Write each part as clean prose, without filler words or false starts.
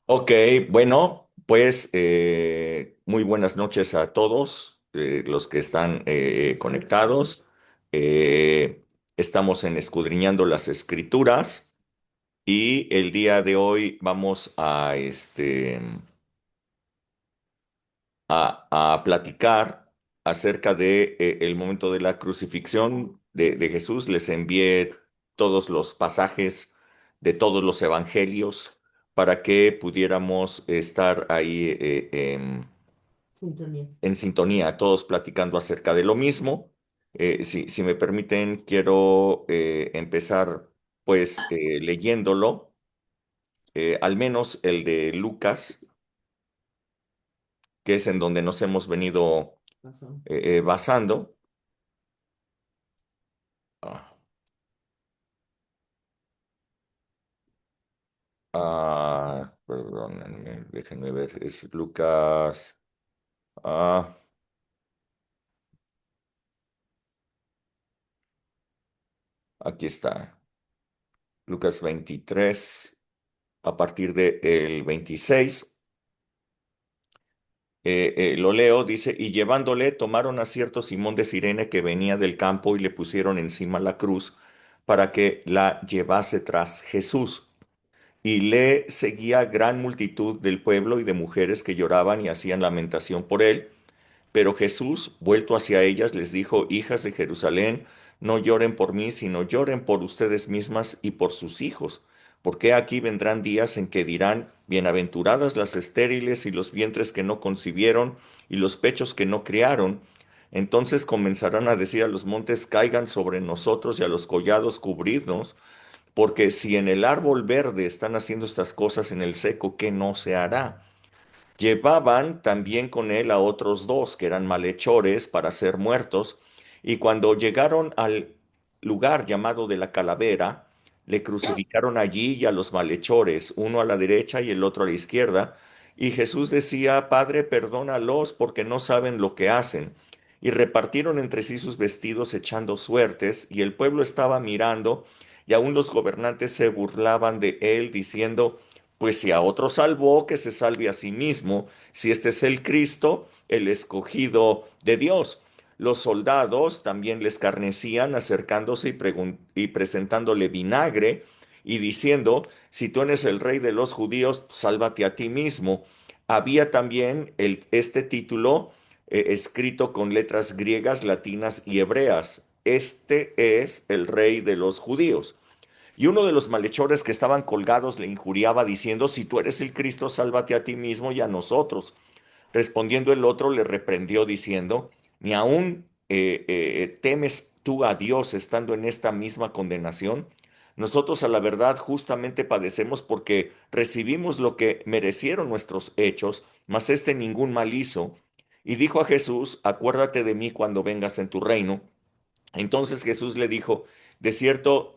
Ok, bueno, pues muy buenas noches a todos los que están conectados. Estamos en Escudriñando las Escrituras y el día de hoy vamos a platicar acerca de el momento de la crucifixión de Jesús. Les envié todos los pasajes de todos los evangelios para que pudiéramos estar ahí Sintonía. en sintonía, todos platicando acerca de lo mismo. Si me permiten, quiero empezar pues leyéndolo, al menos el de Lucas, que es en donde nos hemos venido Razón. basando. Ah, perdónenme, déjenme ver, es Lucas. Ah, aquí está, Lucas 23, a partir del 26. Lo leo, dice, y llevándole, tomaron a cierto Simón de Cirene que venía del campo y le pusieron encima la cruz para que la llevase tras Jesús. Y le seguía gran multitud del pueblo y de mujeres que lloraban y hacían lamentación por él. Pero Jesús, vuelto hacia ellas, les dijo, hijas de Jerusalén, no lloren por mí, sino lloren por ustedes mismas y por sus hijos, porque aquí vendrán días en que dirán, bienaventuradas las estériles y los vientres que no concibieron y los pechos que no criaron. Entonces comenzarán a decir a los montes, caigan sobre nosotros y a los collados cubridnos, porque si en el árbol verde están haciendo estas cosas, en el seco, ¿qué no se hará? Llevaban también con él a otros dos que eran malhechores para ser muertos, y cuando llegaron al lugar llamado de la calavera, le crucificaron allí y a los malhechores, uno a la derecha y el otro a la izquierda, y Jesús decía, Padre, perdónalos porque no saben lo que hacen. Y repartieron entre sí sus vestidos echando suertes, y el pueblo estaba mirando, y aun los gobernantes se burlaban de él, diciendo, pues si a otro salvó, que se salve a sí mismo, si este es el Cristo, el escogido de Dios. Los soldados también le escarnecían, acercándose y presentándole vinagre y diciendo, si tú eres el rey de los judíos, sálvate a ti mismo. Había también este título escrito con letras griegas, latinas y hebreas. Este es el rey de los judíos. Y uno de los malhechores que estaban colgados le injuriaba diciendo, si tú eres el Cristo, sálvate a ti mismo y a nosotros. Respondiendo el otro, le reprendió diciendo, ni aún temes tú a Dios estando en esta misma condenación. Nosotros a la verdad justamente padecemos porque recibimos lo que merecieron nuestros hechos, mas este ningún mal hizo. Y dijo a Jesús, acuérdate de mí cuando vengas en tu reino. Entonces Jesús le dijo, de cierto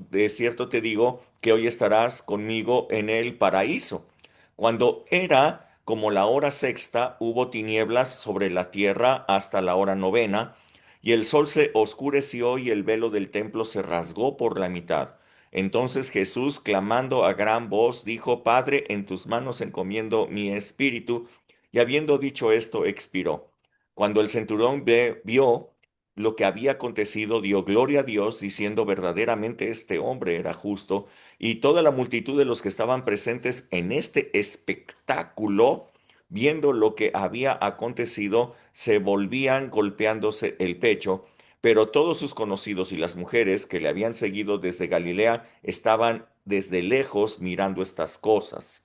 te digo que hoy estarás conmigo en el paraíso. Cuando era como la hora sexta, hubo tinieblas sobre la tierra hasta la hora novena, y el sol se oscureció y el velo del templo se rasgó por la mitad. Entonces Jesús, clamando a gran voz, dijo, Padre, en tus manos encomiendo mi espíritu, y habiendo dicho esto, expiró. Cuando el centurión vio lo que había acontecido, dio gloria a Dios, diciendo verdaderamente este hombre era justo, y toda la multitud de los que estaban presentes en este espectáculo, viendo lo que había acontecido, se volvían golpeándose el pecho, pero todos sus conocidos y las mujeres que le habían seguido desde Galilea estaban desde lejos mirando estas cosas.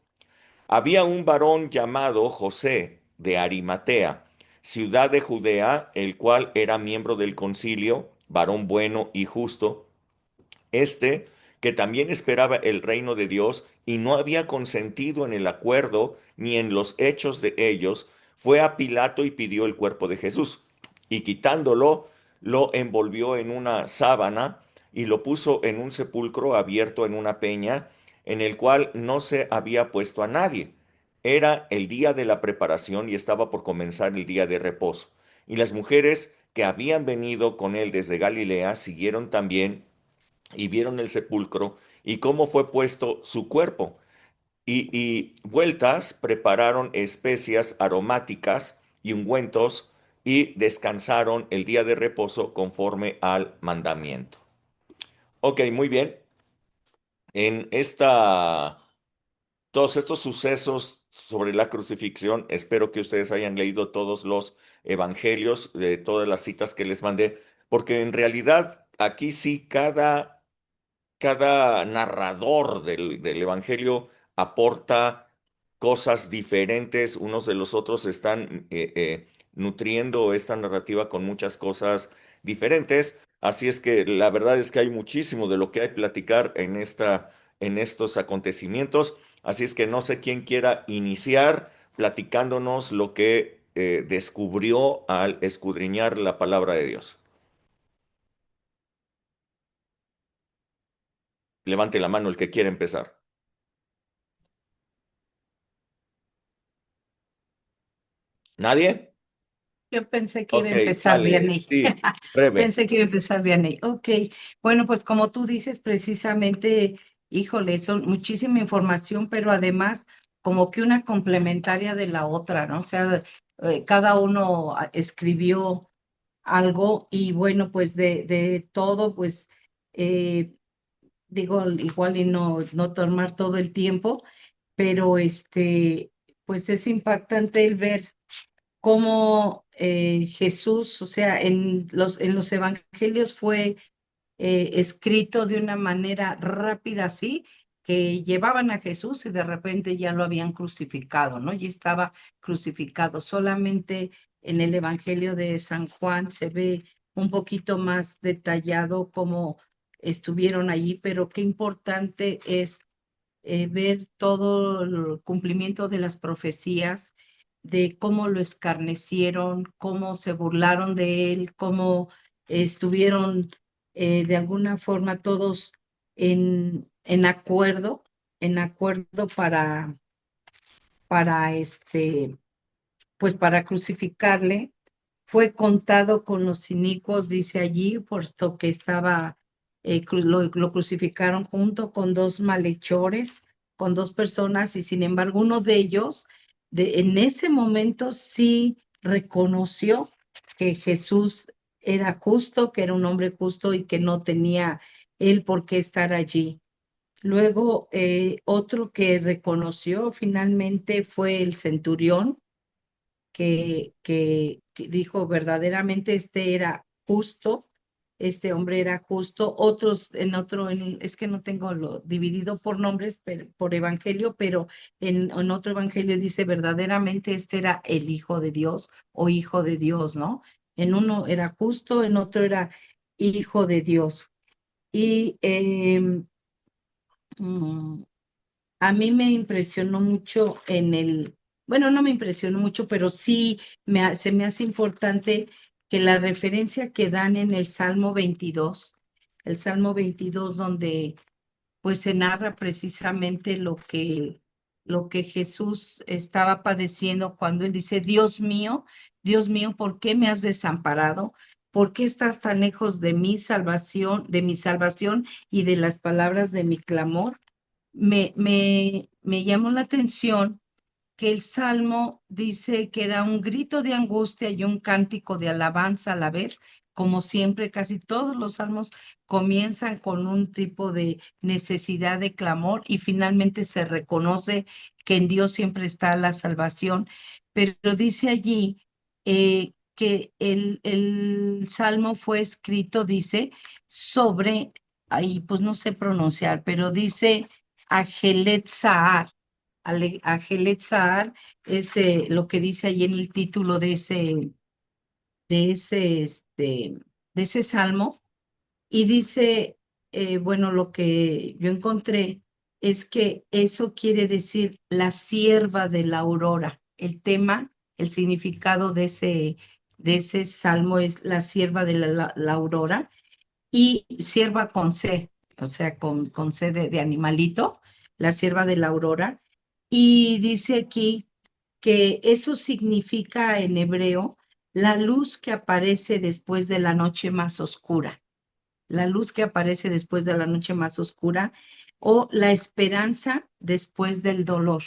Había un varón llamado José de Arimatea, ciudad de Judea, el cual era miembro del concilio, varón bueno y justo, este que también esperaba el reino de Dios y no había consentido en el acuerdo ni en los hechos de ellos, fue a Pilato y pidió el cuerpo de Jesús. Y quitándolo, lo envolvió en una sábana y lo puso en un sepulcro abierto en una peña, en el cual no se había puesto a nadie. Era el día de la preparación y estaba por comenzar el día de reposo. Y las mujeres que habían venido con él desde Galilea siguieron también y vieron el sepulcro y cómo fue puesto su cuerpo. Y vueltas prepararon especias aromáticas y ungüentos y descansaron el día de reposo conforme al mandamiento. Ok, muy bien. En todos estos sucesos sobre la crucifixión, espero que ustedes hayan leído todos los evangelios, de todas las citas que les mandé, porque en realidad aquí sí cada narrador del Evangelio aporta cosas diferentes, unos de los otros están nutriendo esta narrativa con muchas cosas diferentes, así es que la verdad es que hay muchísimo de lo que hay que platicar en estos acontecimientos, así es que no sé quién quiera iniciar platicándonos lo que descubrió al escudriñar la palabra de Dios. Levante la mano el que quiera empezar. ¿Nadie? Yo pensé que iba a Ok, empezar bien sale. ahí. Sí, Rebe. Pensé que iba a empezar bien ahí. Ok, bueno, pues como tú dices, precisamente, híjole, son muchísima información, pero además como que una complementaria de la otra, ¿no? O sea, cada uno escribió algo y bueno, pues de todo, pues eh, digo, igual y no tomar todo el tiempo, pero pues es impactante el ver cómo Jesús, o sea, en los evangelios fue escrito de una manera rápida así, que llevaban a Jesús y de repente ya lo habían crucificado, ¿no? Y estaba crucificado. Solamente en el Evangelio de San Juan se ve un poquito más detallado cómo estuvieron allí, pero qué importante es ver todo el cumplimiento de las profecías, de cómo lo escarnecieron, cómo se burlaron de él, cómo estuvieron de alguna forma todos en acuerdo, para pues para crucificarle. Fue contado con los inicuos, dice allí, puesto que estaba, lo crucificaron junto con dos malhechores, con dos personas, y sin embargo uno de ellos, en ese momento sí reconoció que Jesús era justo, que era un hombre justo y que no tenía él por qué estar allí. Luego, otro que reconoció finalmente fue el centurión que dijo verdaderamente este era justo, este hombre era justo, otros en otro, es que no tengo lo dividido por nombres, por evangelio, pero en otro evangelio dice verdaderamente este era el Hijo de Dios o Hijo de Dios, ¿no? En uno era justo, en otro era Hijo de Dios. Y mm, a mí me impresionó mucho bueno, no me impresionó mucho, pero sí se me hace importante que la referencia que dan en el Salmo 22 donde pues se narra precisamente lo que Jesús estaba padeciendo cuando él dice, Dios mío, ¿por qué me has desamparado? ¿Por qué estás tan lejos de mi salvación y de las palabras de mi clamor? Me llamó la atención que el salmo dice que era un grito de angustia y un cántico de alabanza a la vez, como siempre, casi todos los salmos comienzan con un tipo de necesidad de clamor y finalmente se reconoce que en Dios siempre está la salvación, pero dice allí que el salmo fue escrito, dice, sobre, ahí pues no sé pronunciar, pero dice Ajelet Ajelet Zahar es lo que dice allí en el título de ese, este, de ese salmo, y dice, bueno, lo que yo encontré es que eso quiere decir la sierva de la aurora. El tema, el significado de ese salmo es la sierva de la aurora y sierva con C, o sea, con C de animalito, la sierva de la aurora. Y dice aquí que eso significa en hebreo la luz que aparece después de la noche más oscura, la luz que aparece después de la noche más oscura. o la esperanza después del dolor.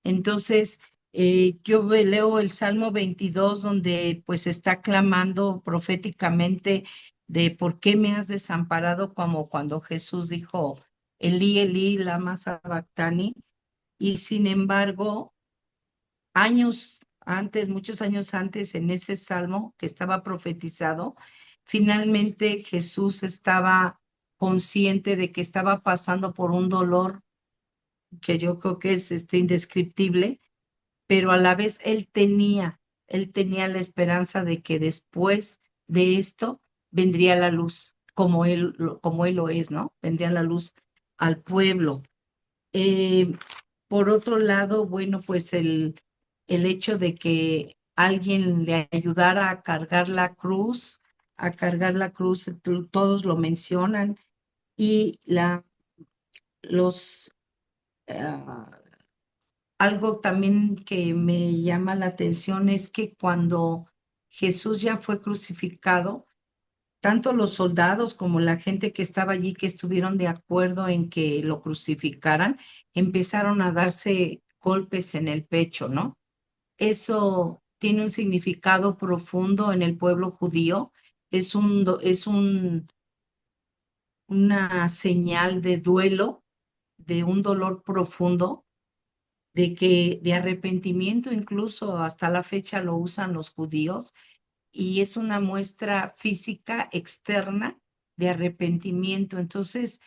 Entonces, leo el Salmo 22 donde pues está clamando proféticamente de por qué me has desamparado, como cuando Jesús dijo, Elí, Elí, lama sabactani, y sin embargo, años antes, muchos años antes, en ese salmo que estaba profetizado, finalmente Jesús estaba consciente de que estaba pasando por un dolor que yo creo que es indescriptible, pero a la vez él tenía la esperanza de que después de esto vendría la luz, como él lo es, ¿no? Vendría la luz al pueblo. Eh, por otro lado, bueno, pues el hecho de que alguien le ayudara a cargar la cruz, todos lo mencionan, y los, ah, algo también que me llama la atención es que cuando Jesús ya fue crucificado, tanto los soldados como la gente que estaba allí, que estuvieron de acuerdo en que lo crucificaran, empezaron a darse golpes en el pecho, ¿no? Eso tiene un significado profundo en el pueblo judío. Una señal de duelo, de un dolor profundo, de arrepentimiento, incluso hasta la fecha lo usan los judíos, y es una muestra física externa de arrepentimiento. Entonces,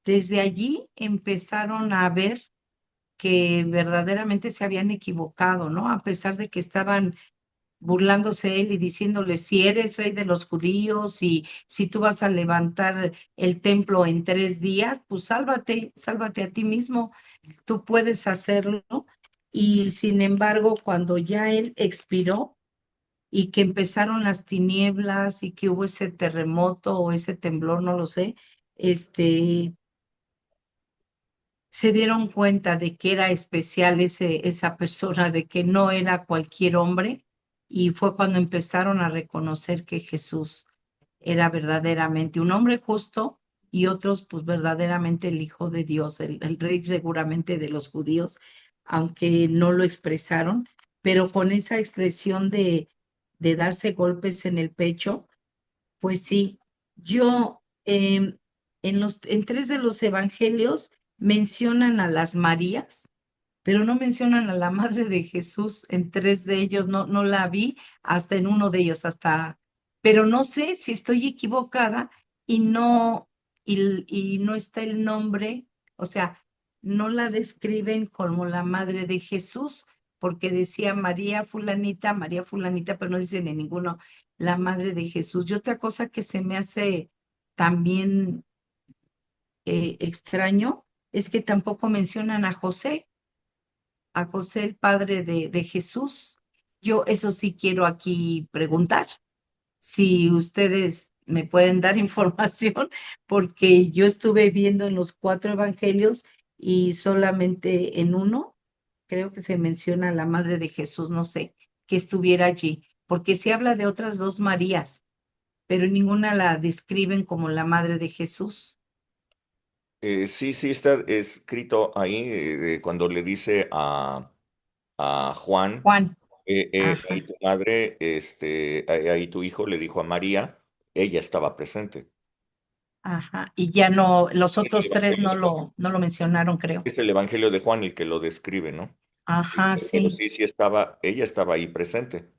desde allí empezaron a ver que verdaderamente se habían equivocado, ¿no? A pesar de que estaban burlándose él y diciéndole, si eres rey de los judíos y si tú vas a levantar el templo en 3 días, pues sálvate, sálvate a ti mismo, tú puedes hacerlo. Y sin embargo, cuando ya él expiró y que empezaron las tinieblas y que hubo ese terremoto o ese temblor, no lo sé, este, se dieron cuenta de que era especial esa persona, de que no era cualquier hombre, y fue cuando empezaron a reconocer que Jesús era verdaderamente un hombre justo y otros, pues verdaderamente el Hijo de Dios, el rey seguramente de los judíos, aunque no lo expresaron, pero con esa expresión de darse golpes en el pecho, pues sí. Yo, en 3 de los evangelios mencionan a las Marías, pero no mencionan a la madre de Jesús. En 3 de ellos no la vi, hasta en uno de ellos, pero no sé si estoy equivocada y y no está el nombre, o sea, no la describen como la madre de Jesús, porque decía María fulanita, pero no dicen en ninguno la madre de Jesús. Y otra cosa que se me hace también extraño es que tampoco mencionan a José, el padre de Jesús. Yo eso sí quiero aquí preguntar, si ustedes me pueden dar información, porque yo estuve viendo en los 4 evangelios y solamente en uno, creo que se menciona a la madre de Jesús, no sé, que estuviera allí, porque se habla de otras 2 Marías, pero ninguna la describen como la madre de Jesús. Sí, sí, está escrito ahí cuando le dice a Juan, Juan, ahí ajá, tu madre, ahí tu hijo le dijo a María, ella estaba presente. ajá, y ya no, los Es en el otros tres Evangelio de Juan. no lo mencionaron, creo. Es el Evangelio de Juan el que lo describe, ¿no? Ajá, Pero sí. sí, sí estaba, ella estaba ahí presente.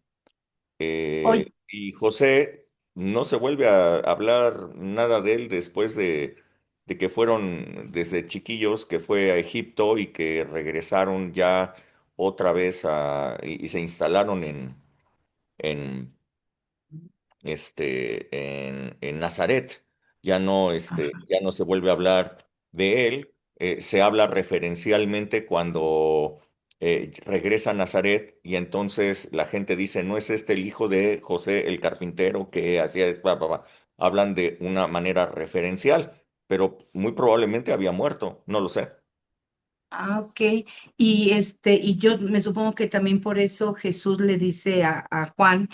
Oye, Y José no se vuelve a hablar nada de él después de que fueron desde chiquillos, que fue a Egipto y que regresaron ya otra vez y se instalaron en, en Nazaret. Ya no se vuelve a hablar de él. Se habla referencialmente cuando regresa a Nazaret y entonces la gente dice, ¿no es este el hijo de José el carpintero que hacía esto? Pa, pa, pa"? Hablan de una manera referencial, pero muy probablemente había muerto, no lo sé. ok. Y yo me supongo que también por eso Jesús le dice a Juan,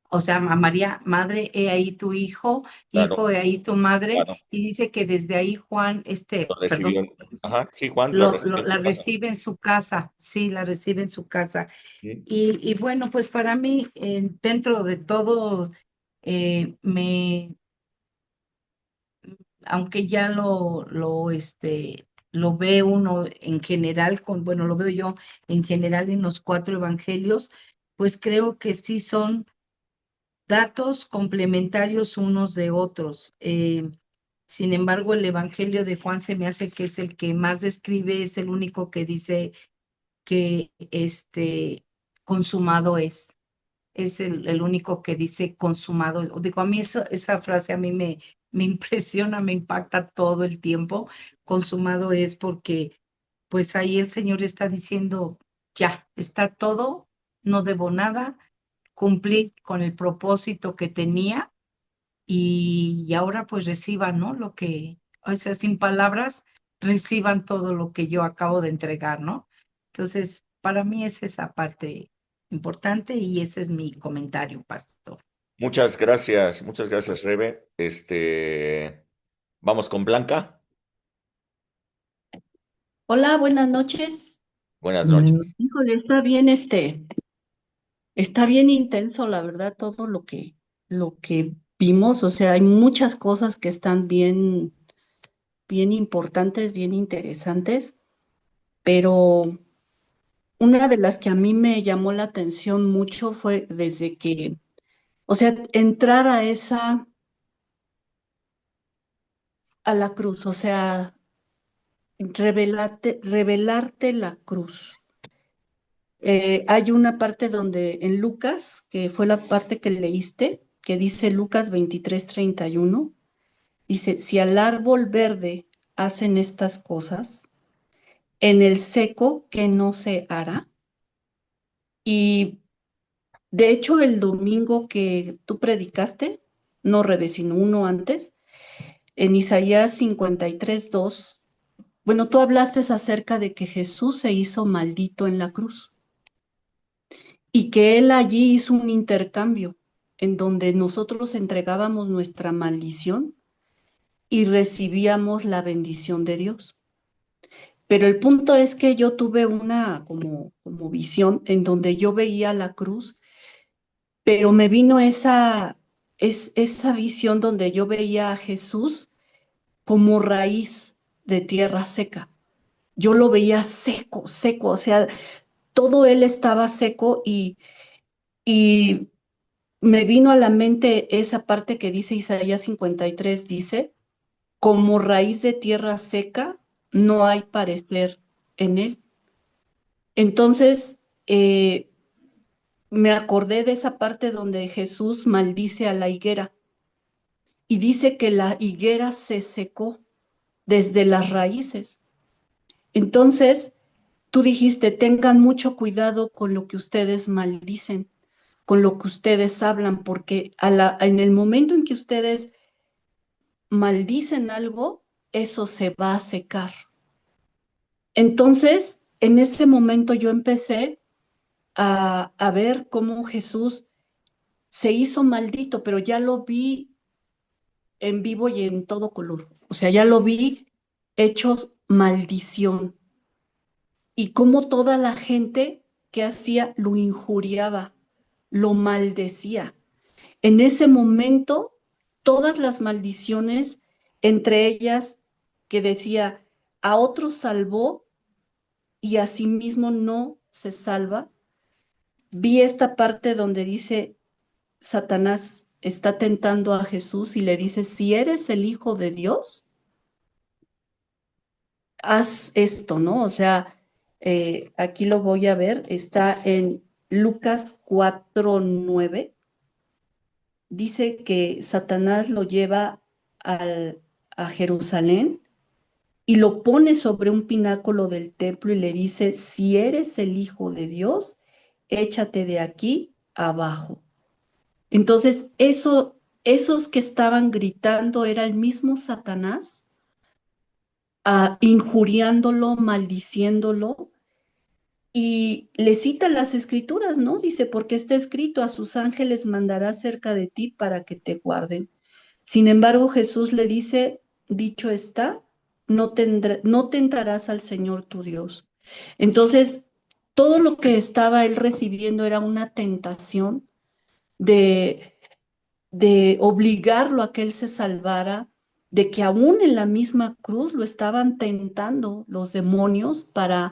o sea, a María, madre, he ahí tu hijo, claro, he ahí tu madre, claro. y dice que desde ahí Juan, Lo perdón, recibió. Ajá, sí, Juan lo recibió en la su casa. recibe en su casa, sí, la recibe en su casa. Sí. Y bueno, pues para mí, dentro de todo, me, aunque ya lo ve uno en general, bueno, lo veo yo en general en los cuatro evangelios, pues creo que sí son datos complementarios unos de otros. Sin embargo, el Evangelio de Juan se me hace que es el que más describe, es el único que dice que consumado es. Es el único que dice consumado. Digo, a mí esa frase a mí me impresiona, me impacta todo el tiempo. Consumado es porque pues ahí el Señor está diciendo, ya, está todo, no debo nada, cumplí con el propósito que tenía y ahora pues reciban, ¿no? O sea, sin palabras, reciban todo lo que yo acabo de entregar, ¿no? Entonces, para mí es esa parte importante y ese es mi comentario, pastor. Muchas gracias, Rebe. Vamos con Blanca. Hola, buenas noches. Buenas noches. Híjole, está bien intenso, la verdad, todo lo que vimos. O sea, hay muchas cosas que están bien, bien importantes, bien interesantes, pero una de las que a mí me llamó la atención mucho fue desde que, o sea, entrar a la cruz, o sea, revelarte la cruz. Hay una parte donde en Lucas, que fue la parte que leíste, que dice Lucas 23:31, dice, si al árbol verde hacen estas cosas, en el seco, ¿qué no se hará? Y de hecho, el domingo que tú predicaste, no Rebe, sino uno antes, en Isaías 53:2, bueno, tú hablaste acerca de que Jesús se hizo maldito en la cruz. Y que él allí hizo un intercambio en donde nosotros entregábamos nuestra maldición y recibíamos la bendición de Dios. Pero el punto es que yo tuve una como visión en donde yo veía la cruz, pero me vino esa visión donde yo veía a Jesús como raíz de tierra seca. Yo lo veía seco, seco, o sea, todo él estaba seco y me vino a la mente esa parte que dice Isaías 53, dice, como raíz de tierra seca, no hay parecer en él. Entonces, me acordé de esa parte donde Jesús maldice a la higuera y dice que la higuera se secó desde las raíces. Entonces, tú dijiste, tengan mucho cuidado con lo que ustedes maldicen, con lo que ustedes hablan, porque en el momento en que ustedes maldicen algo, eso se va a secar. Entonces, en ese momento yo empecé a ver cómo Jesús se hizo maldito, pero ya lo vi en vivo y en todo color. O sea, ya lo vi hecho maldición y cómo toda la gente que hacía lo injuriaba, lo maldecía. En ese momento, todas las maldiciones, entre ellas que decía, a otros salvó y a sí mismo no se salva, vi esta parte donde dice, Satanás está tentando a Jesús y le dice, si eres el Hijo de Dios, haz esto, ¿no? O sea, aquí lo voy a ver, está en Lucas 4:9. Dice que Satanás lo lleva a Jerusalén y lo pone sobre un pináculo del templo y le dice, si eres el Hijo de Dios, échate de aquí abajo. Entonces, esos que estaban gritando era el mismo Satanás, injuriándolo, maldiciéndolo, y le cita las escrituras, ¿no? Dice, porque está escrito, a sus ángeles mandará cerca de ti para que te guarden. Sin embargo, Jesús le dice, dicho está, no tentarás al Señor tu Dios. Entonces, todo lo que estaba él recibiendo era una tentación de, de obligarlo a que él se salvara, de que aún en la misma cruz lo estaban tentando los demonios para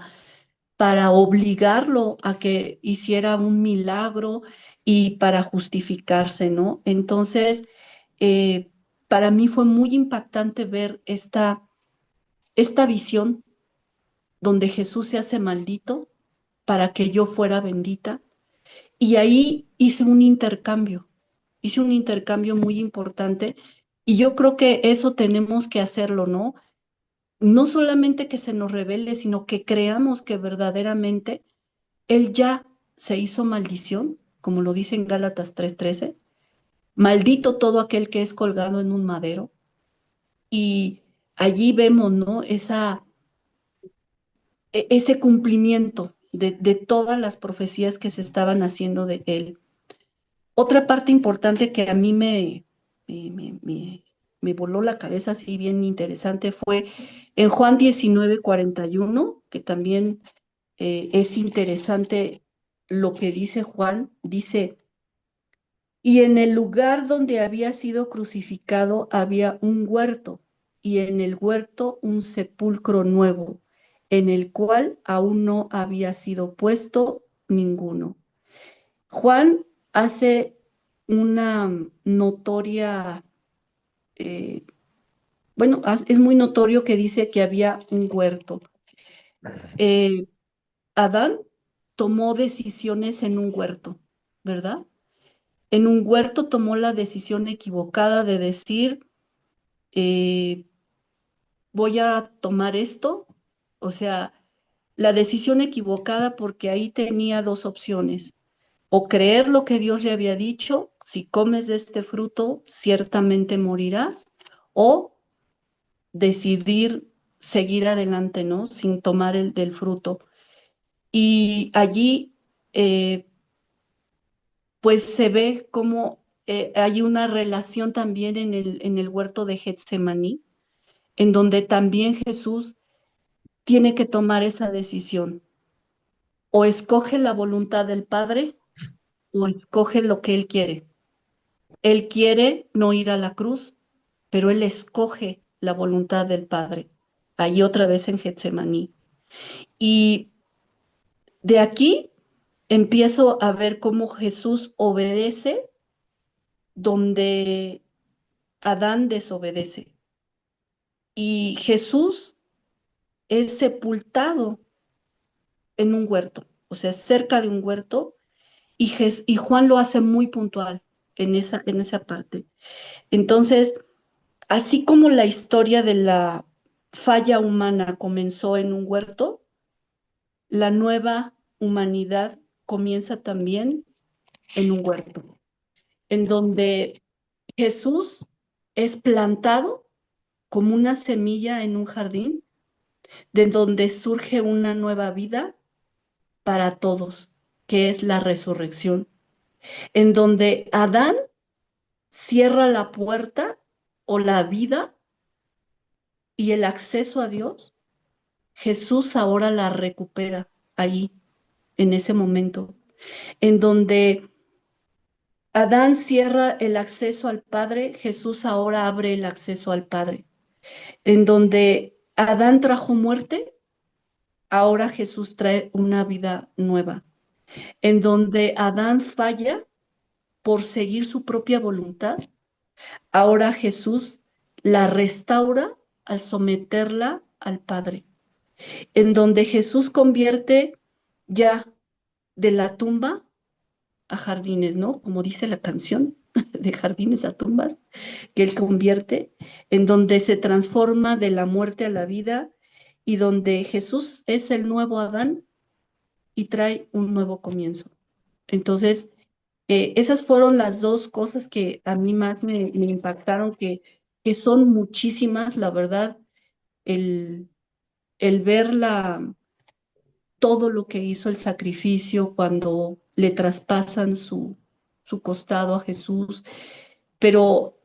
obligarlo a que hiciera un milagro y para justificarse, ¿no? Entonces, eh, para mí fue muy impactante ver esta visión donde Jesús se hace maldito para que yo fuera bendita. Y ahí hice un intercambio muy importante y yo creo que eso tenemos que hacerlo, ¿no? No solamente que se nos revele, sino que creamos que verdaderamente Él ya se hizo maldición, como lo dice en Gálatas 3:13, maldito todo aquel que es colgado en un madero. Y allí vemos, ¿no? Ese cumplimiento de todas las profecías que se estaban haciendo de Él. Otra parte importante que a mí me, me, me- me voló la cabeza así bien interesante fue en Juan 19:41, que también es interesante lo que dice Juan. Dice, y en el lugar donde había sido crucificado había un huerto, y en el huerto un sepulcro nuevo, en el cual aún no había sido puesto ninguno. Juan hace una notoria, eh, bueno, es muy notorio que dice que había un huerto. Eh, Adán tomó decisiones en un huerto, ¿verdad? En un huerto tomó la decisión equivocada de decir, eh, voy a tomar esto, o sea, la decisión equivocada porque ahí tenía dos opciones, o creer lo que Dios le había dicho, si comes de este fruto, ciertamente morirás, o decidir seguir adelante, ¿no? Sin tomar el del fruto. Y allí, pues se ve cómo hay una relación también en el huerto de Getsemaní, en donde también Jesús tiene que tomar esa decisión. O escoge la voluntad del Padre o escoge lo que Él quiere. Él quiere no ir a la cruz, pero Él escoge la voluntad del Padre. Ahí otra vez en Getsemaní. Y de aquí empiezo a ver cómo Jesús obedece donde Adán desobedece. Y Jesús es sepultado en un huerto, o sea, cerca de un huerto, y Juan lo hace muy puntual en esa parte. Entonces, así como la historia de la falla humana comenzó en un huerto, la nueva humanidad comienza también en un huerto, en donde Jesús es plantado como una semilla en un jardín, de donde surge una nueva vida para todos, que es la resurrección, en donde Adán cierra la puerta o la vida y el acceso a Dios, Jesús ahora la recupera ahí, en ese momento, en donde Adán cierra el acceso al Padre, Jesús ahora abre el acceso al Padre. En donde Adán trajo muerte, ahora Jesús trae una vida nueva. En donde Adán falla por seguir su propia voluntad, ahora Jesús la restaura al someterla al Padre. En donde Jesús convierte ya de la tumba a jardines, ¿no? Como dice la canción, de jardines a tumbas, que Él convierte, en donde se transforma de la muerte a la vida y donde Jesús es el nuevo Adán y trae un nuevo comienzo. Entonces, esas fueron las dos cosas que a mí más me impactaron, que son muchísimas, la verdad, el, el ver todo lo que hizo el sacrificio cuando le traspasan su costado a Jesús, pero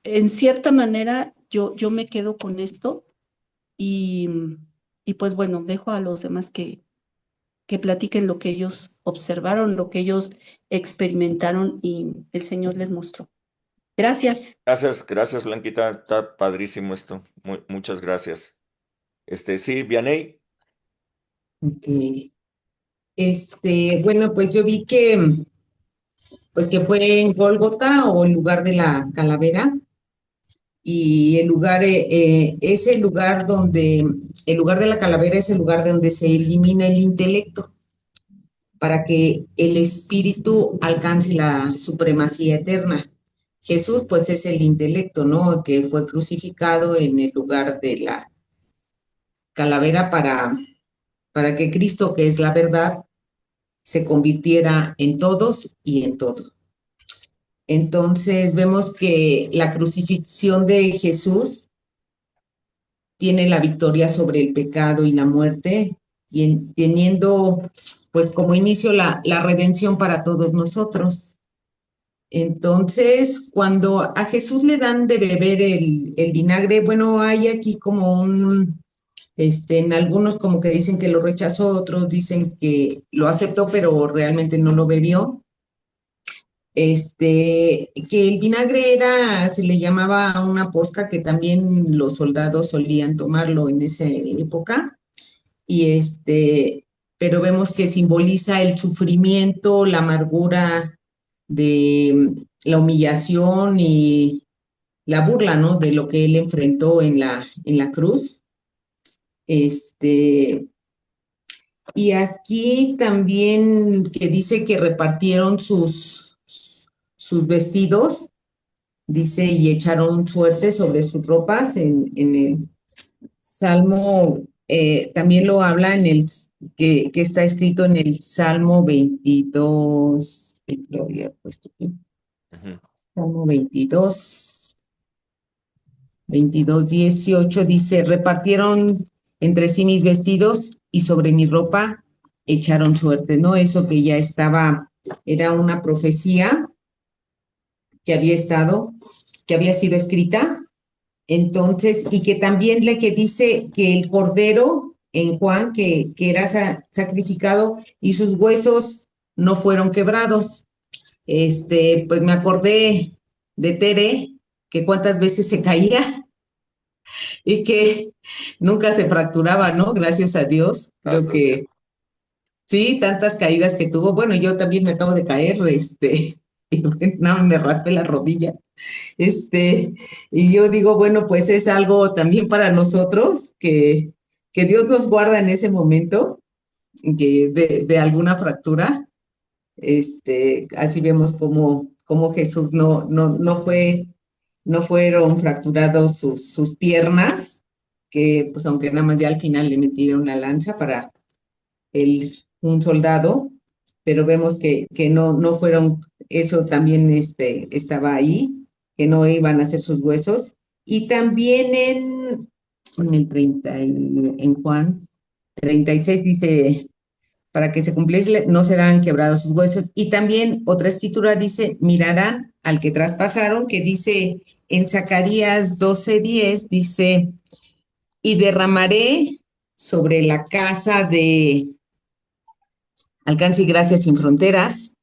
en cierta manera yo me quedo con esto y, y pues bueno, dejo a los demás que platiquen lo que ellos observaron, lo que ellos experimentaron y el Señor les mostró. Gracias. Gracias, gracias, Blanquita. Está padrísimo esto. Muchas gracias. Sí, Vianey. Ok. Bueno, pues yo vi pues que fue en Gólgota o el lugar de la calavera, y el lugar de la calavera es el lugar donde se elimina el intelecto para que el espíritu alcance la supremacía eterna. Jesús, pues, es el intelecto, ¿no? Que fue crucificado en el lugar de la calavera para que Cristo, que es la verdad, se convirtiera en todos y en todo. Entonces vemos que la crucifixión de Jesús tiene la victoria sobre el pecado y la muerte, teniendo pues como inicio la redención para todos nosotros. Entonces, cuando a Jesús le dan de beber el vinagre, bueno, hay aquí como en algunos como que dicen que lo rechazó, otros dicen que lo aceptó, pero realmente no lo bebió. Que el vinagre se le llamaba una posca, que también los soldados solían tomarlo en esa época, y pero vemos que simboliza el sufrimiento, la amargura de la humillación y la burla, ¿no? De lo que él enfrentó en la cruz. Y aquí también que dice que repartieron sus vestidos, dice, y echaron suerte sobre sus ropas en el Salmo, también lo habla que está escrito en el Salmo 22, lo había puesto aquí, Ujú. Salmo 22, 18, dice, repartieron entre sí mis vestidos y sobre mi ropa echaron suerte, ¿no? Eso que ya era una profecía que había sido escrita. Entonces, y que también que dice que el cordero en Juan, que era sacrificado, y sus huesos no fueron quebrados. Pues me acordé de Tere, que cuántas veces se caía y que nunca se fracturaba, ¿no? Gracias a Dios. Creo Gracias. que sí, tantas caídas que tuvo. Bueno, yo también me acabo de caer, y no, me raspé la rodilla. Y yo digo, bueno, pues es algo también para nosotros que Dios nos guarda en ese momento de alguna fractura. Así vemos como Jesús no fueron fracturados sus piernas, que pues aunque nada más ya al final le metieron una lanza para un soldado, pero vemos que no fueron, eso también estaba ahí, que no iban a ser sus huesos. Y también en Juan 36 dice, para que se cumpliese, no serán quebrados sus huesos. Y también otra escritura dice, mirarán al que traspasaron, que dice en Zacarías 12:10, dice, y derramaré sobre la casa de Alcance y Gracia Sin Fronteras,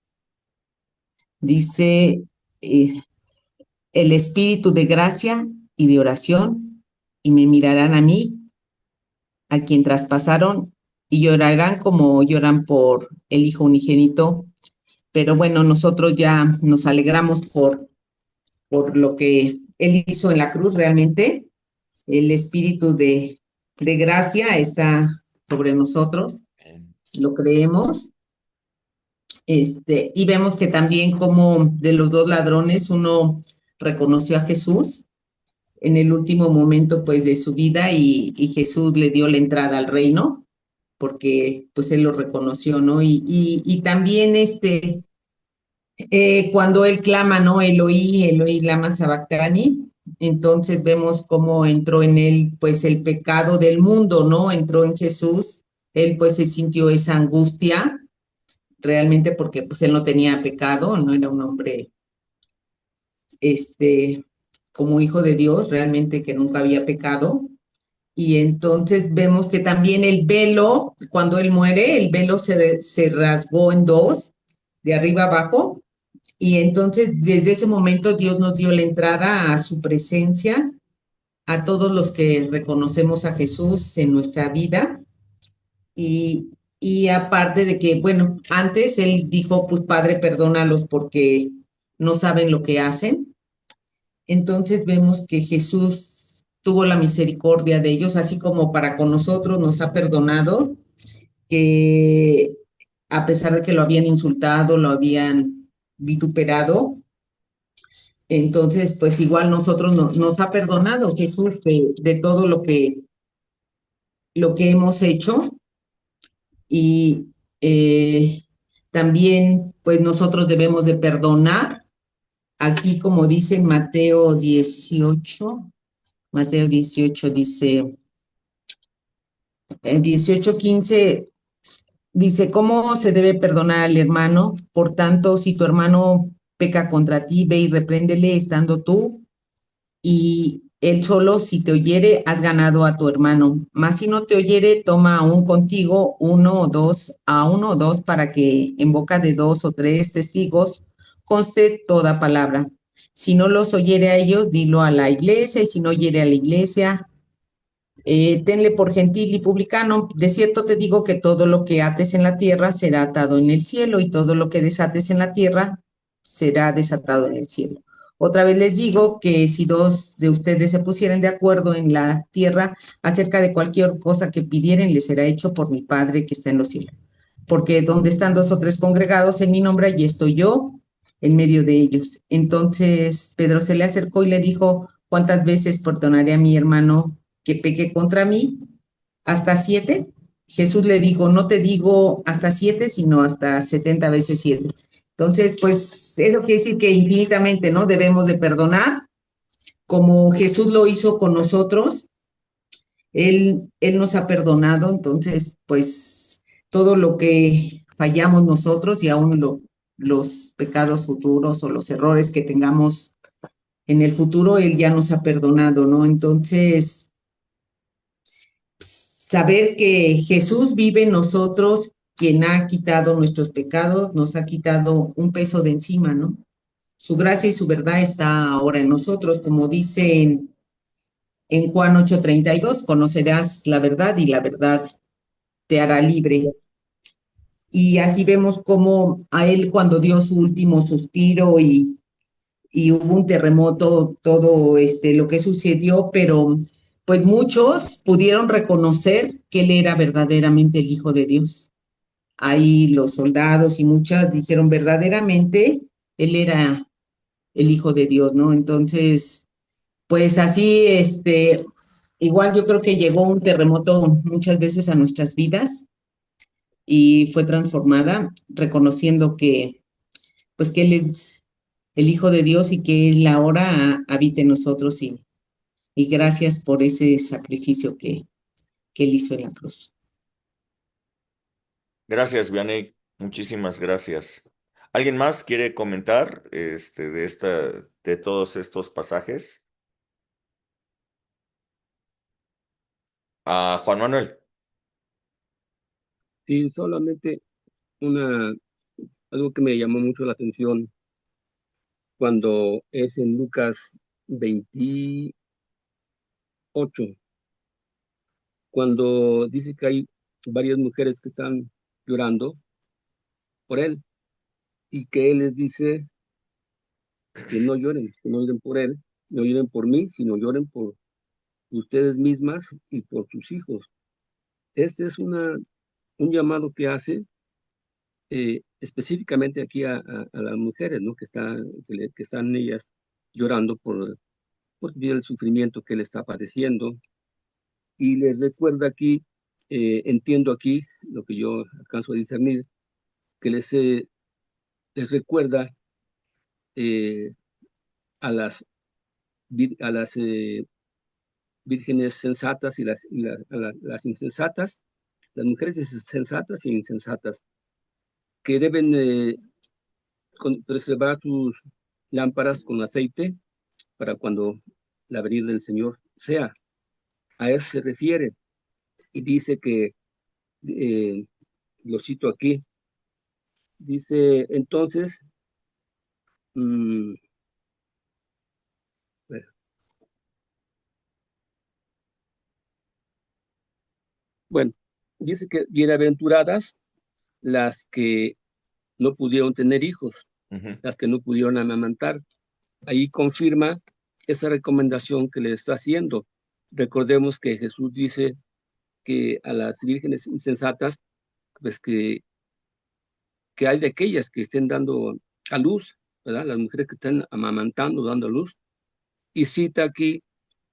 dice, el espíritu de gracia y de oración, y me mirarán a mí, a quien traspasaron, y llorarán como lloran por el Hijo unigénito. Pero bueno, nosotros ya nos alegramos por lo que Él hizo en la cruz realmente. El espíritu de gracia está sobre nosotros, lo creemos. Y vemos que también como de los dos ladrones, uno reconoció a Jesús en el último momento pues de su vida, y Jesús le dio la entrada al reino porque pues él lo reconoció, ¿no? Y también cuando él clama, ¿no? Eloí, Eloí lama sabactani, entonces vemos cómo entró en él pues el pecado del mundo, ¿no? Entró en Jesús él pues se sintió esa angustia realmente porque pues él no tenía pecado, no era un hombre este como hijo de Dios, realmente que nunca había pecado. Y entonces vemos que también el velo, cuando él muere, el velo se rasgó en dos, de arriba abajo. Y entonces desde ese momento Dios nos dio la entrada a su presencia, a todos los que reconocemos a Jesús en nuestra vida. Y, y aparte de que, bueno, antes él dijo, pues Padre, perdónalos porque no saben lo que hacen. Entonces vemos que Jesús tuvo la misericordia de ellos, así como para con nosotros nos ha perdonado, que a pesar de que lo habían insultado, lo habían vituperado, entonces pues igual nosotros nos ha perdonado Jesús de todo lo que hemos hecho y también pues nosotros debemos de perdonar. Aquí como dice en Mateo 18 dice, en 18:15 dice, ¿cómo se debe perdonar al hermano? Por tanto, si tu hermano peca contra ti, ve y repréndele estando tú y él solo, si te oyere, has ganado a tu hermano. Mas si no te oyere, toma aún contigo uno o dos, para que en boca de dos o tres testigos conste toda palabra. Si no los oyere a ellos, dilo a la iglesia, y si no oyere a la iglesia, tenle por gentil y publicano. De cierto te digo que todo lo que ates en la tierra será atado en el cielo, y todo lo que desates en la tierra será desatado en el cielo. Otra vez les digo que si dos de ustedes se pusieren de acuerdo en la tierra acerca de cualquier cosa que pidieren, les será hecho por mi Padre que está en los cielos. Porque donde están dos o tres congregados en mi nombre, allí estoy yo en medio de ellos. Entonces Pedro se le acercó y le dijo, ¿cuántas veces perdonaré a mi hermano que peque contra mí? ¿Hasta 7? Jesús le dijo, no te digo hasta 7, sino hasta 70 veces 7. Entonces, pues eso quiere decir que infinitamente, ¿no? Debemos de perdonar, como Jesús lo hizo con nosotros, él nos ha perdonado, entonces, pues todo lo que fallamos nosotros y aún los pecados futuros o los errores que tengamos en el futuro, Él ya nos ha perdonado, ¿no? Entonces, saber que Jesús vive en nosotros, quien ha quitado nuestros pecados, nos ha quitado un peso de encima, ¿no? Su gracia y su verdad está ahora en nosotros, como dice en Juan 8:32, conocerás la verdad y la verdad te hará libre. Y así vemos cómo a él cuando dio su último suspiro y hubo un terremoto, todo lo que sucedió, pero pues muchos pudieron reconocer que él era verdaderamente el Hijo de Dios. Ahí los soldados y muchas dijeron verdaderamente él era el Hijo de Dios, ¿no? Entonces, pues así, igual yo creo que llegó un terremoto muchas veces a nuestras vidas y fue transformada, reconociendo que, pues que Él es el Hijo de Dios y que Él ahora habita en nosotros y gracias por ese sacrificio que Él hizo en la cruz. Gracias, Vianey. Muchísimas gracias. ¿Alguien más quiere comentar de todos estos pasajes? A Juan Manuel. Sí, solamente una, algo que me llamó mucho la atención cuando es en Lucas 28, cuando dice que hay varias mujeres que están llorando por él y que él les dice que no lloren por él, no lloren por mí, sino lloren por ustedes mismas y por sus hijos. Este es un llamado que hace específicamente aquí a las mujeres, ¿no? Que están ellas llorando por el sufrimiento que le está padeciendo. Y les recuerda aquí, entiendo aquí lo que yo alcanzo a discernir, que les recuerda eh, a las vírgenes sensatas y las insensatas, las mujeres sensatas e insensatas, que deben preservar sus lámparas con aceite para cuando la venida del Señor sea. A eso se refiere y dice que, eh, lo cito aquí, dice entonces, mm, bueno, bueno, dice que bienaventuradas las que no pudieron tener hijos, Ujú. las que no pudieron amamantar. Ahí confirma esa recomendación que le está haciendo. Recordemos que Jesús dice que a las vírgenes insensatas, pues que hay de aquellas que estén dando a luz, ¿verdad? Las mujeres que están amamantando, dando a luz, y cita aquí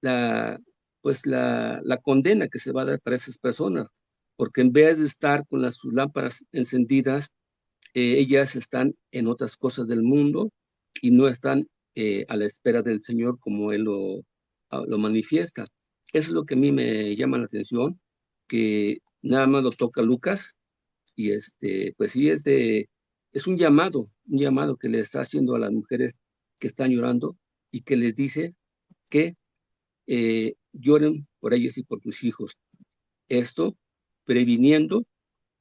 la, pues la condena que se va a dar para esas personas, porque en vez de estar con sus lámparas encendidas, ellas están en otras cosas del mundo y no están a la espera del Señor como Él lo manifiesta. Eso es lo que a mí me llama la atención, que nada más lo toca Lucas y pues sí es un llamado que le está haciendo a las mujeres que están llorando y que les dice que lloren por ellos y por tus hijos. Esto previniendo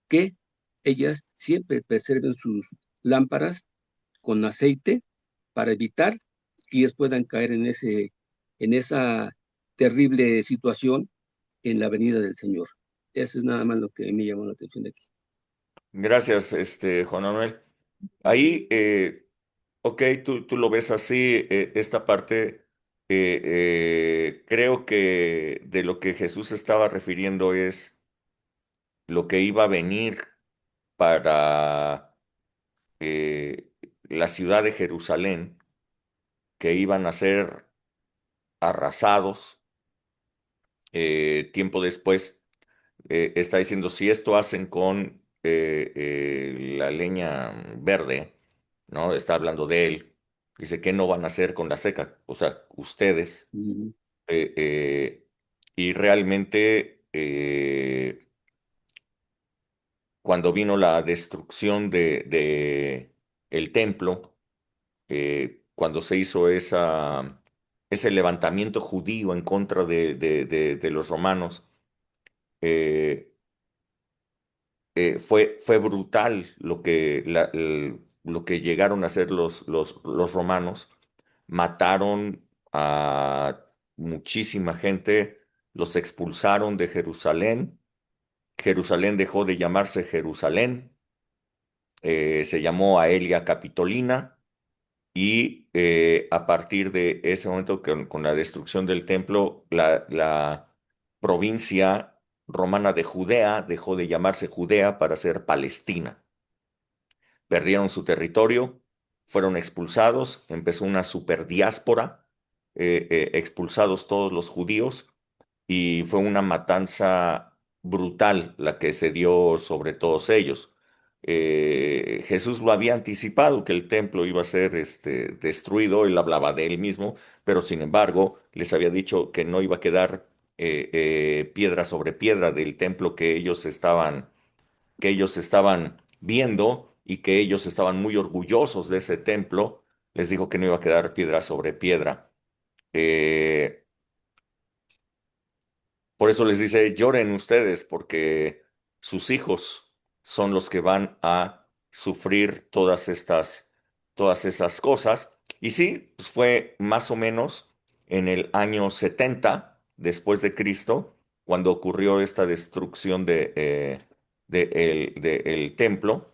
que ellas siempre preserven sus lámparas con aceite para evitar que ellas puedan caer en esa terrible situación en la venida del Señor. Eso es nada más lo que me llamó la atención de aquí. Gracias, Juan Manuel. Ahí, ok, tú lo ves así, esta parte, creo que de lo que Jesús estaba refiriendo es lo que iba a venir para la ciudad de Jerusalén, que iban a ser arrasados tiempo después. Está diciendo, si esto hacen con la leña verde, ¿no? Está hablando de él. Dice, ¿qué no van a hacer con la seca? O sea, ustedes. Mm, eh, eh, y realmente, cuando vino la destrucción de el templo, cuando se hizo ese levantamiento judío en contra de los romanos, eh, fue brutal lo que llegaron a hacer los romanos. Mataron a muchísima gente, los expulsaron de Jerusalén. Jerusalén dejó de llamarse Jerusalén, se llamó Aelia Capitolina. Y a partir de ese momento, con la destrucción del templo, la provincia romana de Judea dejó de llamarse Judea para ser Palestina. Perdieron su territorio, fueron expulsados, empezó una superdiáspora, expulsados todos los judíos, y fue una matanza brutal la que se dio sobre todos ellos. Jesús lo había anticipado que el templo iba a ser destruido, él hablaba de él mismo, pero sin embargo les había dicho que no iba a quedar piedra sobre piedra del templo que ellos estaban viendo, y que ellos estaban muy orgullosos de ese templo. Les dijo que no iba a quedar piedra sobre piedra. Eh, Por eso les dice, lloren ustedes, porque sus hijos son los que van a sufrir todas esas cosas. Y sí, pues fue más o menos en el año 70 después de Cristo, cuando ocurrió esta destrucción del templo.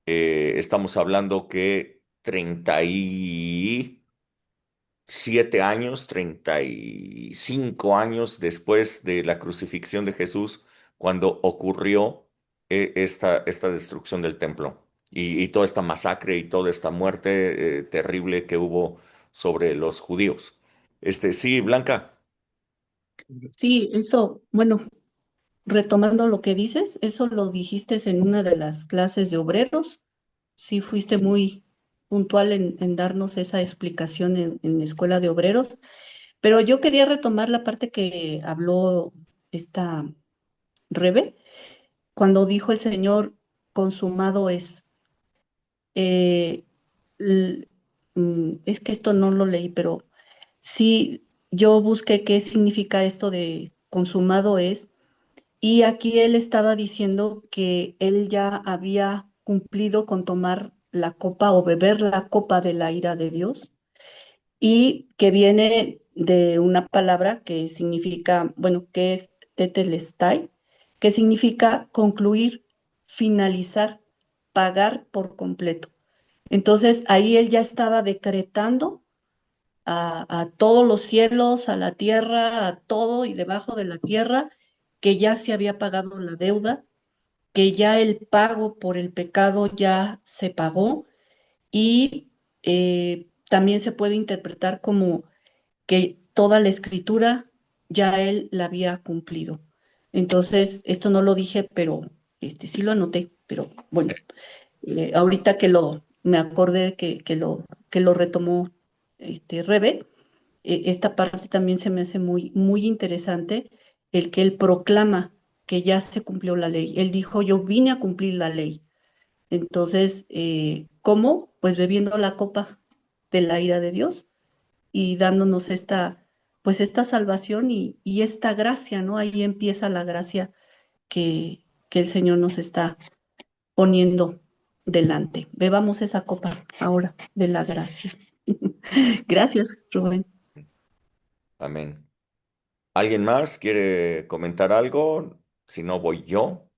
Estamos hablando que 37 años, 35 años después de la crucifixión de Jesús, cuando ocurrió esta destrucción del templo, y toda esta masacre y toda esta muerte terrible que hubo sobre los judíos. Sí, Blanca. Sí, eso, bueno, retomando lo que dices, eso lo dijiste en una de las clases de obreros. Sí, fuiste muy puntual en darnos esa explicación en la escuela de obreros, pero yo quería retomar la parte que habló esta Rebe, cuando dijo el Señor, consumado es. Eh, l- es que esto no lo leí, pero sí, yo busqué qué significa esto de consumado es, y aquí él estaba diciendo que él ya había cumplido con tomar la copa o beber la copa de la ira de Dios, y que viene de una palabra que significa, bueno, que es tetelestai, que significa concluir, finalizar, pagar por completo. Entonces ahí él ya estaba decretando a todos los cielos, a la tierra, a todo y debajo de la tierra, que ya se había pagado la deuda, que ya el pago por el pecado ya se pagó, y también se puede interpretar como que toda la escritura ya él la había cumplido. Entonces, esto no lo dije, pero sí lo anoté, pero bueno, ahorita me acordé que lo retomó Rebe, esta parte también se me hace muy, muy interesante, el que él proclama que ya se cumplió la ley. Él dijo, yo vine a cumplir la ley. Entonces, ¿cómo? Pues bebiendo la copa de la ira de Dios y dándonos pues esta salvación y esta gracia, ¿no? Ahí empieza la gracia que el Señor nos está poniendo delante. Bebamos esa copa ahora de la gracia. Gracias, Rubén. Amén. ¿Alguien más quiere comentar algo? Si no, voy yo,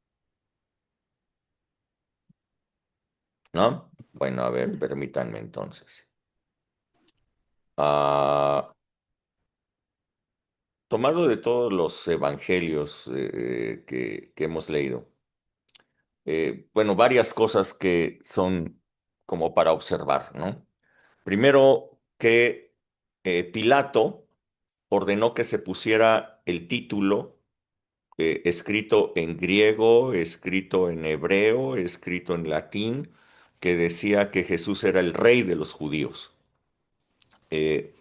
¿no? Bueno, a ver, permítanme entonces. Ah, tomado de todos los evangelios que hemos leído, bueno, varias cosas que son como para observar, ¿no? Primero, que Pilato ordenó que se pusiera el título escrito en griego, escrito en hebreo, escrito en latín, que decía que Jesús era el rey de los judíos. Eh,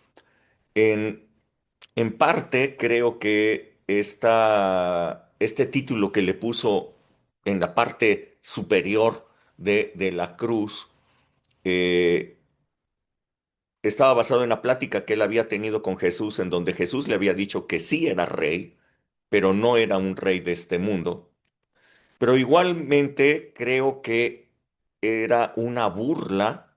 en, en parte creo que este título que le puso en la parte superior de la cruz eh, estaba basado en la plática que él había tenido con Jesús, en donde Jesús le había dicho que sí era rey, pero no era un rey de este mundo. Pero igualmente creo que era una burla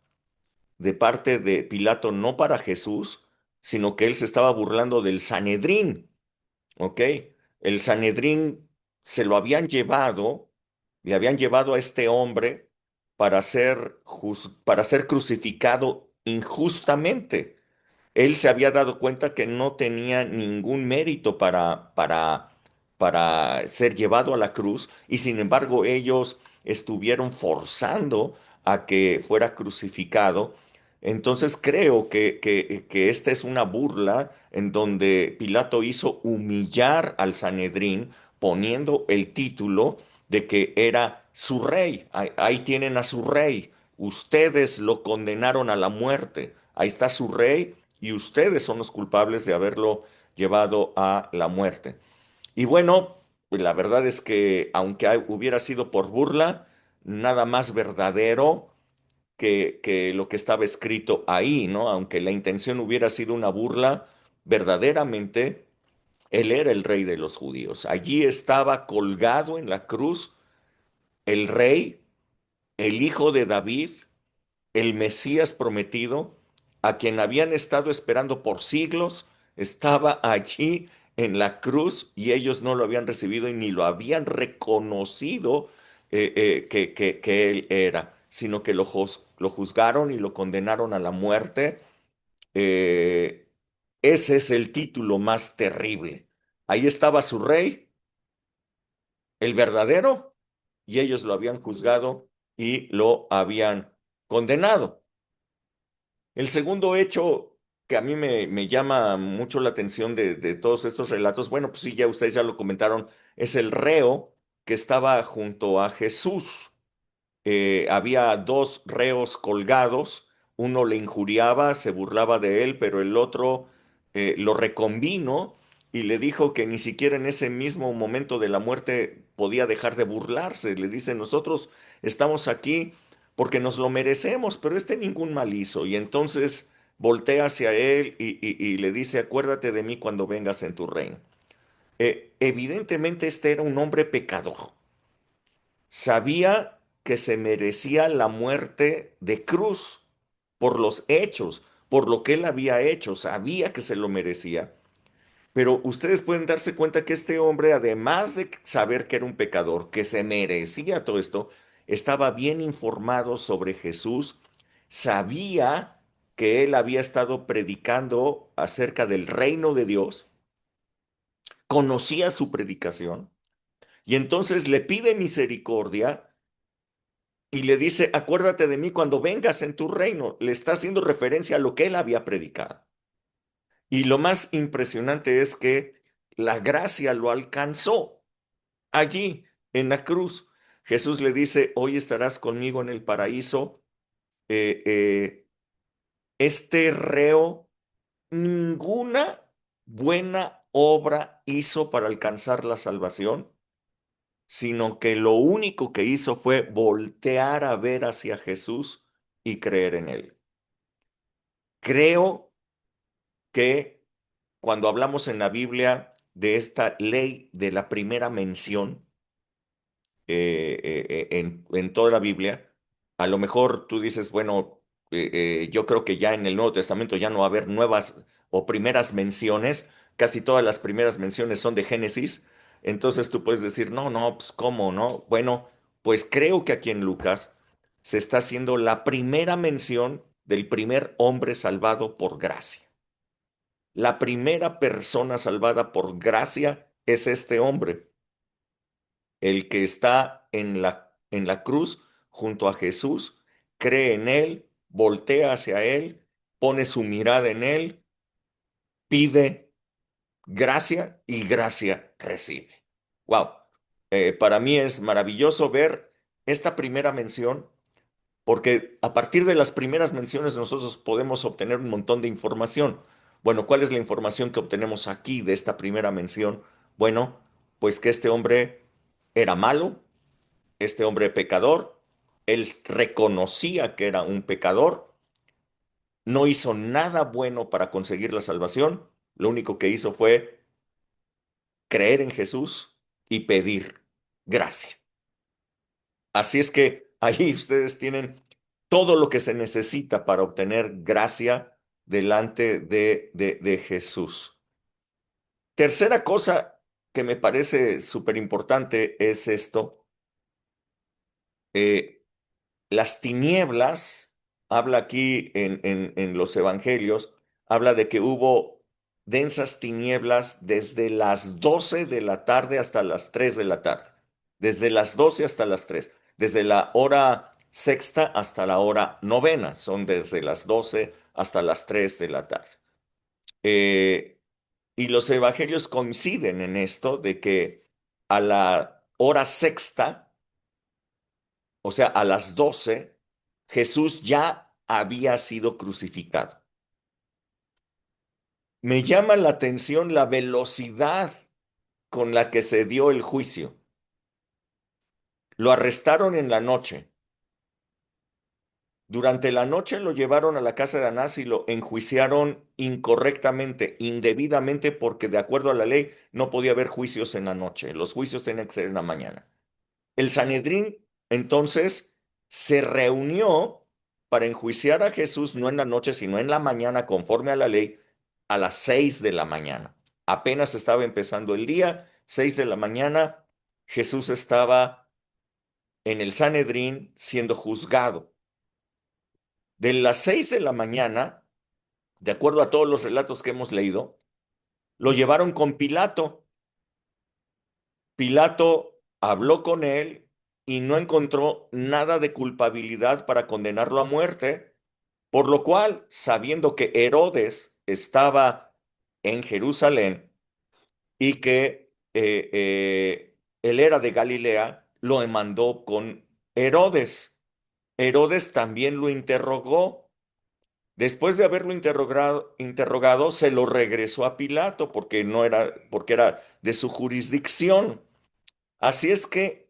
de parte de Pilato, no para Jesús, sino que él se estaba burlando del Sanedrín, ¿ok? El Sanedrín se lo habían llevado, le habían llevado a este hombre para ser crucificado injustamente. Él se había dado cuenta que no tenía ningún mérito para ser llevado a la cruz y sin embargo ellos estuvieron forzando a que fuera crucificado. Entonces creo que esta es una burla en donde Pilato hizo humillar al Sanedrín poniendo el título de que era su rey. Ahí tienen a su rey. Ustedes lo condenaron a la muerte. Ahí está su rey y ustedes son los culpables de haberlo llevado a la muerte. Y bueno, pues la verdad es que aunque hubiera sido por burla, nada más verdadero que lo que estaba escrito ahí, ¿no? Aunque la intención hubiera sido una burla, verdaderamente él era el rey de los judíos. Allí estaba colgado en la cruz el rey, el hijo de David, el Mesías prometido, a quien habían estado esperando por siglos, estaba allí en la cruz y ellos no lo habían recibido y ni lo habían reconocido que él era, sino que lo juzgaron y lo condenaron a la muerte. Eh, Ese es el título más terrible. Ahí estaba su rey, el verdadero, y ellos lo habían juzgado y lo habían condenado. El segundo hecho que a mí me llama mucho la atención de todos estos relatos, bueno, pues sí, ya ustedes ya lo comentaron, es el reo que estaba junto a Jesús. Había dos reos colgados, uno le injuriaba, se burlaba de él, pero el otro lo reconvino y le dijo que ni siquiera en ese mismo momento de la muerte podía dejar de burlarse. Le dice, nosotros estamos aquí porque nos lo merecemos, pero este ningún mal hizo. Y entonces voltea hacia él y le dice, acuérdate de mí cuando vengas en tu reino. Evidentemente este era un hombre pecador. Sabía que se merecía la muerte de cruz por los hechos, por lo que él había hecho. Sabía que se lo merecía. Pero ustedes pueden darse cuenta que este hombre, además de saber que era un pecador, que se merecía todo esto, estaba bien informado sobre Jesús, sabía que él había estado predicando acerca del reino de Dios, conocía su predicación y entonces le pide misericordia y le dice, acuérdate de mí cuando vengas en tu reino. Le está haciendo referencia a lo que él había predicado. Y lo más impresionante es que la gracia lo alcanzó allí en la cruz. Jesús le dice, hoy estarás conmigo en el paraíso. Eh, eh, este reo ninguna buena obra hizo para alcanzar la salvación, sino que lo único que hizo fue voltear a ver hacia Jesús y creer en él. Creo que cuando hablamos en la Biblia de esta ley de la primera mención, en toda la Biblia, a lo mejor tú dices, bueno, yo creo que ya en el Nuevo Testamento ya no va a haber nuevas o primeras menciones, casi todas las primeras menciones son de Génesis, entonces tú puedes decir, no, no, pues ¿cómo, no? Bueno, pues creo que aquí en Lucas se está haciendo la primera mención del primer hombre salvado por gracia. La primera persona salvada por gracia es este hombre, el que está en la cruz junto a Jesús, cree en él, voltea hacia él, pone su mirada en él, pide gracia y gracia recibe. Wow. Para mí es maravilloso ver esta primera mención, porque a partir de las primeras menciones nosotros podemos obtener un montón de información. Bueno, ¿cuál es la información que obtenemos aquí de esta primera mención? Bueno, pues que este hombre era malo, este hombre pecador, él reconocía que era un pecador, no hizo nada bueno para conseguir la salvación, lo único que hizo fue creer en Jesús y pedir gracia. Así es que ahí ustedes tienen todo lo que se necesita para obtener gracia delante de Jesús. Tercera cosa que me parece súper importante es esto. Eh, Las tinieblas, habla aquí en los evangelios, habla de que hubo densas tinieblas desde las 12 de la tarde hasta las 3 de la tarde. Desde las 12 hasta las 3. Desde la hora sexta hasta la hora novena. Son desde las 12 hasta las 3 de la tarde. Eh, y los evangelios coinciden en esto de que a la hora sexta, o sea, a las 12, Jesús ya había sido crucificado. Me llama la atención la velocidad con la que se dio el juicio. Lo arrestaron en la noche. Durante la noche lo llevaron a la casa de Anás y lo enjuiciaron incorrectamente, indebidamente, porque de acuerdo a la ley no podía haber juicios en la noche. Los juicios tenían que ser en la mañana. El Sanedrín entonces se reunió para enjuiciar a Jesús no en la noche, sino en la mañana, conforme a la ley, a las 6 de la mañana. Apenas estaba empezando el día, 6 de la mañana, Jesús estaba en el Sanedrín siendo juzgado. De las 6 de la mañana, de acuerdo a todos los relatos que hemos leído, lo llevaron con Pilato. Pilato habló con él y no encontró nada de culpabilidad para condenarlo a muerte, por lo cual, sabiendo que Herodes estaba en Jerusalén y que él era de Galilea, lo mandó con Herodes. Herodes también lo interrogó Después de haberlo interrogado, se lo regresó a Pilato porque no era, porque era de su jurisdicción. Así es que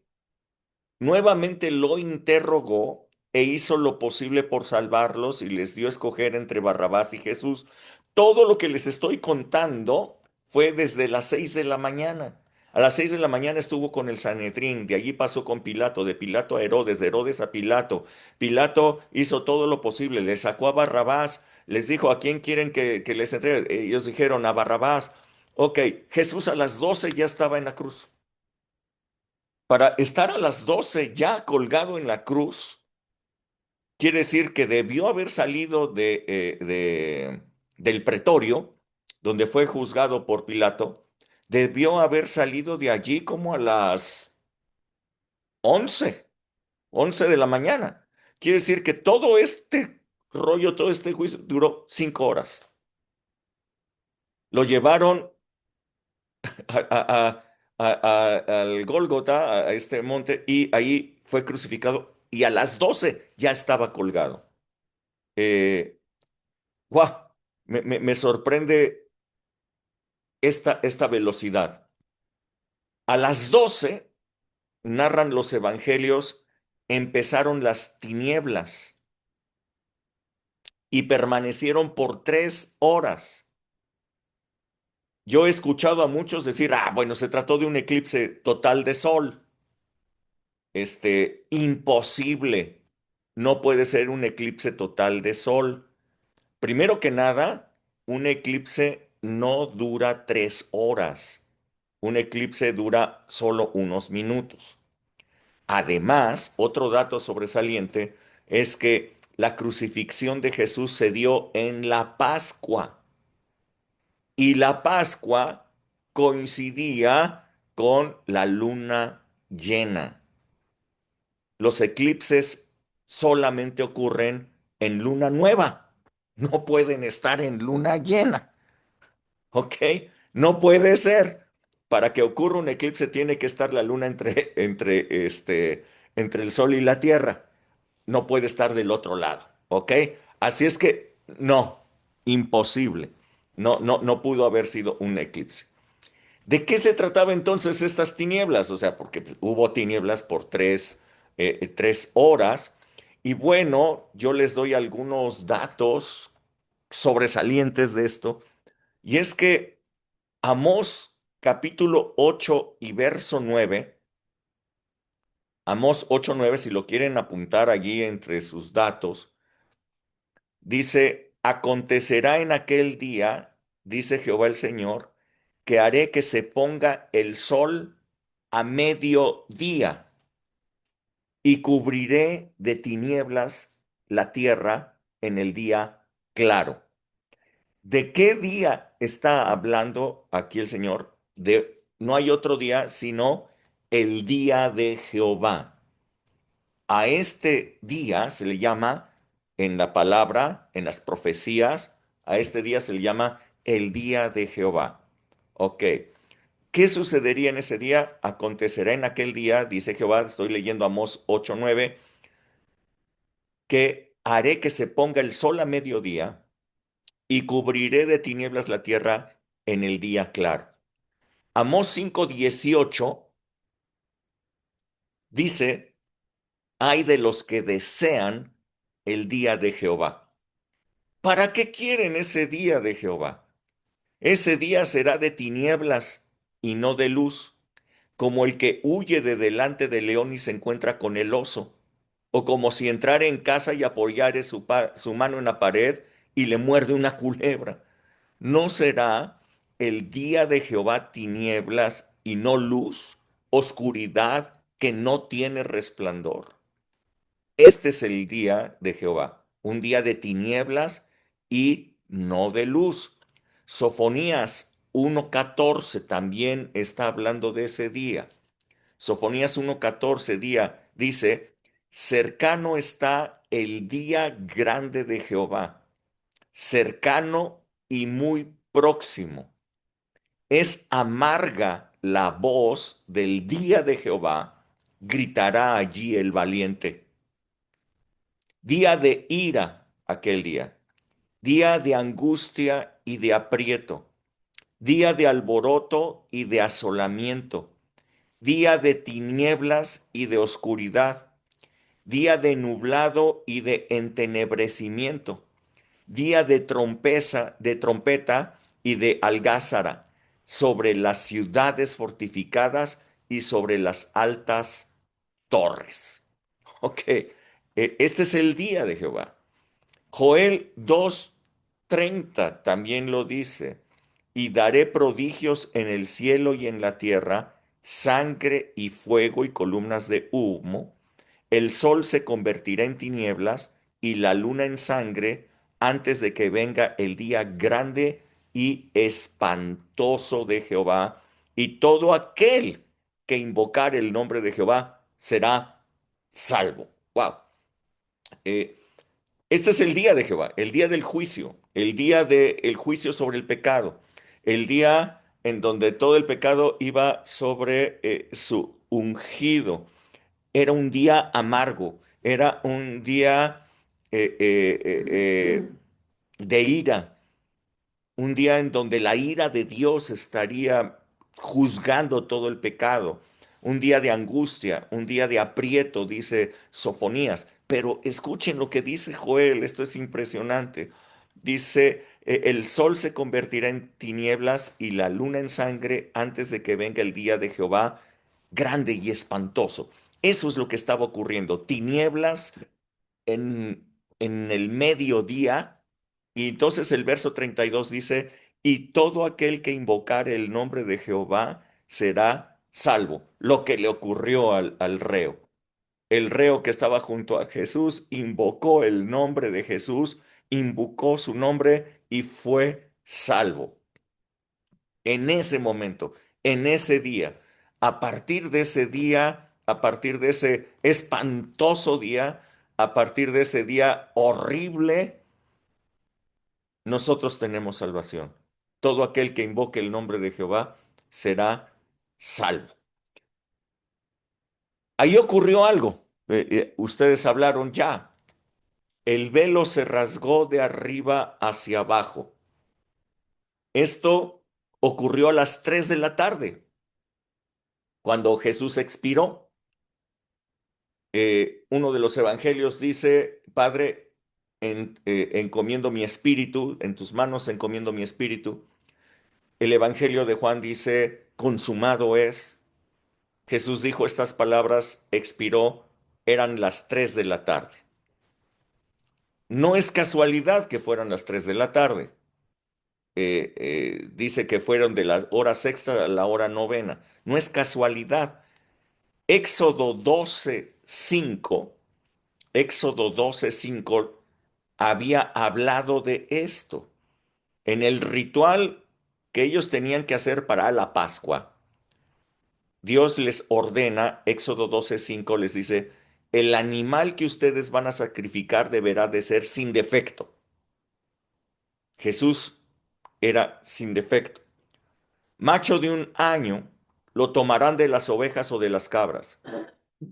nuevamente lo interrogó e hizo lo posible por salvarlos y les dio a escoger entre Barrabás y Jesús. Todo lo que les estoy contando fue desde las 6 de la mañana. A las 6 de la mañana estuvo con el Sanedrín, de allí pasó con Pilato, de Pilato a Herodes, de Herodes a Pilato. Pilato hizo todo lo posible, le sacó a Barrabás, les dijo, ¿a quién quieren que les entregue? Ellos dijeron, a Barrabás. Ok, Jesús a las 12 ya estaba en la cruz. Para estar a las 12 ya colgado en la cruz, quiere decir que debió haber salido del pretorio, donde fue juzgado por Pilato, debió haber salido de allí como a las 11, 11 de la mañana. Quiere decir que todo este rollo, todo este juicio duró 5 horas. Lo llevaron al Gólgota, a este monte, y ahí fue crucificado y a las 12 ya estaba colgado. Eh, ¡Guau! Me sorprende esta velocidad. A las 12 narran los evangelios, empezaron las tinieblas y permanecieron por 3 horas. Yo he escuchado a muchos decir, bueno, se trató de un eclipse total de sol. Imposible. No puede ser un eclipse total de sol. Primero que nada, un eclipse no dura 3 horas. Un eclipse dura solo unos minutos. Además, otro dato sobresaliente es que la crucifixión de Jesús se dio en la Pascua y la Pascua coincidía con la luna llena. Los eclipses solamente ocurren en luna nueva, no pueden estar en luna llena, ¿ok? No puede ser. Para que ocurra un eclipse tiene que estar la luna entre el sol y la tierra. No puede estar del otro lado, ¿ok? Así es que no, imposible. No, no, no pudo haber sido un eclipse. ¿De qué se trataba entonces estas tinieblas? O sea, porque hubo tinieblas por 3 horas. Y bueno, yo les doy algunos datos sobresalientes de esto. Y es que Amós capítulo 8 y verso 9, Amós 8:9, si lo quieren apuntar allí entre sus datos, dice, acontecerá en aquel día, dice Jehová el Señor, que haré que se ponga el sol a mediodía y cubriré de tinieblas la tierra en el día claro. ¿De qué día está hablando aquí el Señor? No hay otro día sino el día de Jehová. A este día se le llama en la palabra, en las profecías, a este día se le llama el día de Jehová. Ok. ¿Qué sucedería en ese día? Acontecerá en aquel día, dice Jehová, estoy leyendo Amós 8:9, que haré que se ponga el sol a mediodía y cubriré de tinieblas la tierra en el día claro. Amós 5:18 dice, hay de los que desean el día de Jehová. ¿Para qué quieren ese día de Jehová? Ese día será de tinieblas y no de luz, como el que huye de delante del león y se encuentra con el oso, o como si entrara en casa y apoyare su mano en la pared y le muerde una culebra. ¿No será el día de Jehová tinieblas y no luz, oscuridad que no tiene resplandor? Este es el día de Jehová, un día de tinieblas y no de luz. Sofonías 1:14 también está hablando de ese día. Sofonías 1:14 dice, cercano está el día grande de Jehová, cercano y muy próximo. Es amarga la voz del día de Jehová, gritará allí el valiente. Día de ira aquel día. día de angustia y de aprieto, día de alboroto y de asolamiento, día de tinieblas y de oscuridad, día de nublado y de entenebrecimiento, día de trompeta y de algázara sobre las ciudades fortificadas y sobre las altas torres. Ok, este es el día de Jehová. Joel 2:30 también lo dice, y daré prodigios en el cielo y en la tierra, sangre y fuego y columnas de humo. El sol se convertirá en tinieblas y la luna en sangre antes de que venga el día grande y espantoso de Jehová, y todo aquel que invocar el nombre de Jehová será salvo. Wow. Este es el día de Jehová, el día del juicio, el día del juicio sobre el pecado, el día en donde todo el pecado iba sobre su ungido. Era un día amargo, era un día de ira, un día en donde la ira de Dios estaría juzgando todo el pecado, un día de angustia, un día de aprieto, dice Sofonías. Pero escuchen lo que dice Joel, esto es impresionante. Dice, el sol se convertirá en tinieblas y la luna en sangre antes de que venga el día de Jehová grande y espantoso. Eso es lo que estaba ocurriendo, tinieblas en, en el mediodía. Y entonces el verso 32 dice, y todo aquel que invocare el nombre de Jehová será salvo. Lo que le ocurrió al reo. El reo que estaba junto a Jesús invocó el nombre de Jesús, invocó su nombre y fue salvo. En ese momento, en ese día, a partir de ese día, a partir de ese espantoso día, a partir de ese día horrible, nosotros tenemos salvación. Todo aquel que invoque el nombre de Jehová será salvo. Ahí ocurrió algo. Ustedes hablaron ya. El velo se rasgó de arriba hacia abajo. Esto ocurrió a las 3 de la tarde, cuando Jesús expiró. Uno de los evangelios dice, Padre, encomiendo mi espíritu, en tus manos encomiendo mi espíritu. El evangelio de Juan dice, consumado es. Jesús dijo estas palabras, expiró, eran las 3 de la tarde. No es casualidad que fueran las 3 de la tarde. Dice que fueron de la hora sexta a la hora novena. No es casualidad. Éxodo 12:5, Éxodo 12:5 había hablado de esto. En el ritual que ellos tenían que hacer para la Pascua, Dios les ordena, Éxodo 12:5 les dice, el animal que ustedes van a sacrificar deberá de ser sin defecto. Jesús era sin defecto. Macho de un año lo tomarán de las ovejas o de las cabras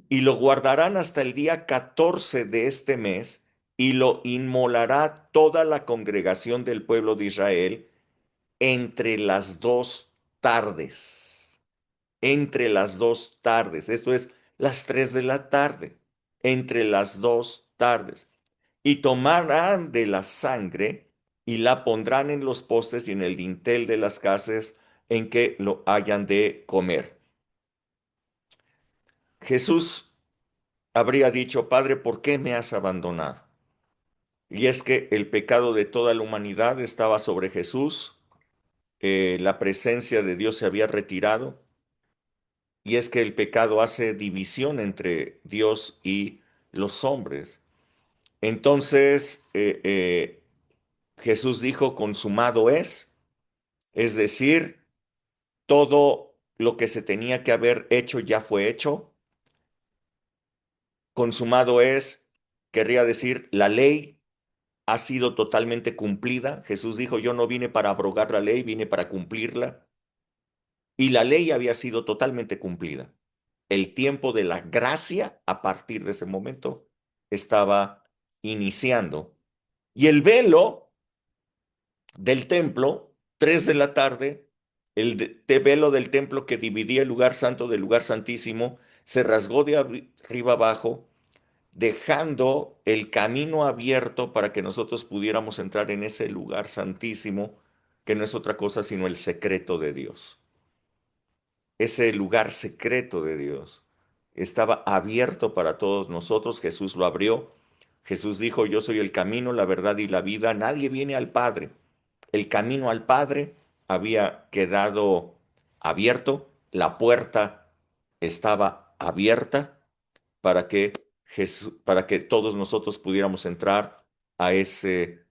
y lo guardarán hasta el día 14 de este mes y lo inmolará toda la congregación del pueblo de Israel entre las 2 tardes. Entre las 2 tardes, esto es las 3 de la tarde, entre las 2 tardes. Y tomarán de la sangre y la pondrán en los postes y en el dintel de las casas en que lo hayan de comer. Jesús habría dicho, Padre, ¿por qué me has abandonado? Y es que el pecado de toda la humanidad estaba sobre Jesús, la presencia de Dios se había retirado, y es que el pecado hace división entre Dios y los hombres. Entonces, Jesús dijo, consumado es decir, todo lo que se tenía que haber hecho ya fue hecho. Consumado querría decir, la ley ha sido totalmente cumplida. Jesús dijo, yo no vine para abrogar la ley, vine para cumplirla. Y la ley había sido totalmente cumplida. El tiempo de la gracia, a partir de ese momento, estaba iniciando. Y el velo del templo, 3 de la tarde, velo del templo que dividía el lugar santo del lugar santísimo se rasgó de arriba abajo, dejando el camino abierto para que nosotros pudiéramos entrar en ese lugar santísimo, que no es otra cosa sino el secreto de Dios. Ese lugar secreto de Dios estaba abierto para todos nosotros. Jesús lo abrió. Jesús dijo, yo soy el camino, la verdad y la vida. Nadie viene al Padre. El camino al Padre había quedado abierto. La puerta estaba abierta para que para que todos nosotros pudiéramos entrar a ese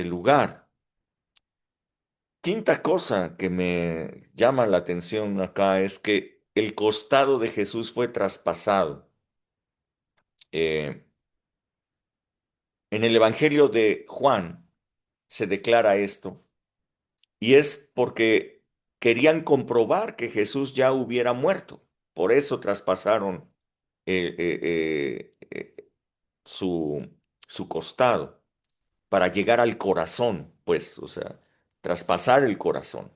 lugar. Quinta cosa que me llama la atención acá es que el costado de Jesús fue traspasado. Eh, en el Evangelio de Juan se declara esto, y es porque querían comprobar que Jesús ya hubiera muerto. Por eso traspasaron eh, eh, su, su costado, para llegar al corazón, pues, o sea, traspasar el corazón.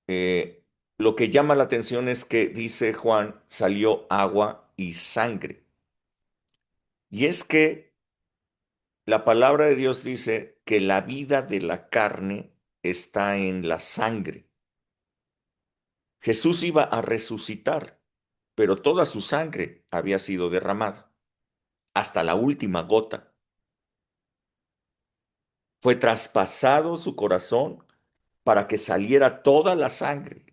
Eh, lo que llama la atención es que, dice Juan, salió agua y sangre. Y es que la palabra de Dios dice que la vida de la carne está en la sangre. Jesús iba a resucitar, pero toda su sangre había sido derramada, hasta la última gota. Fue traspasado su corazón para que saliera toda la sangre,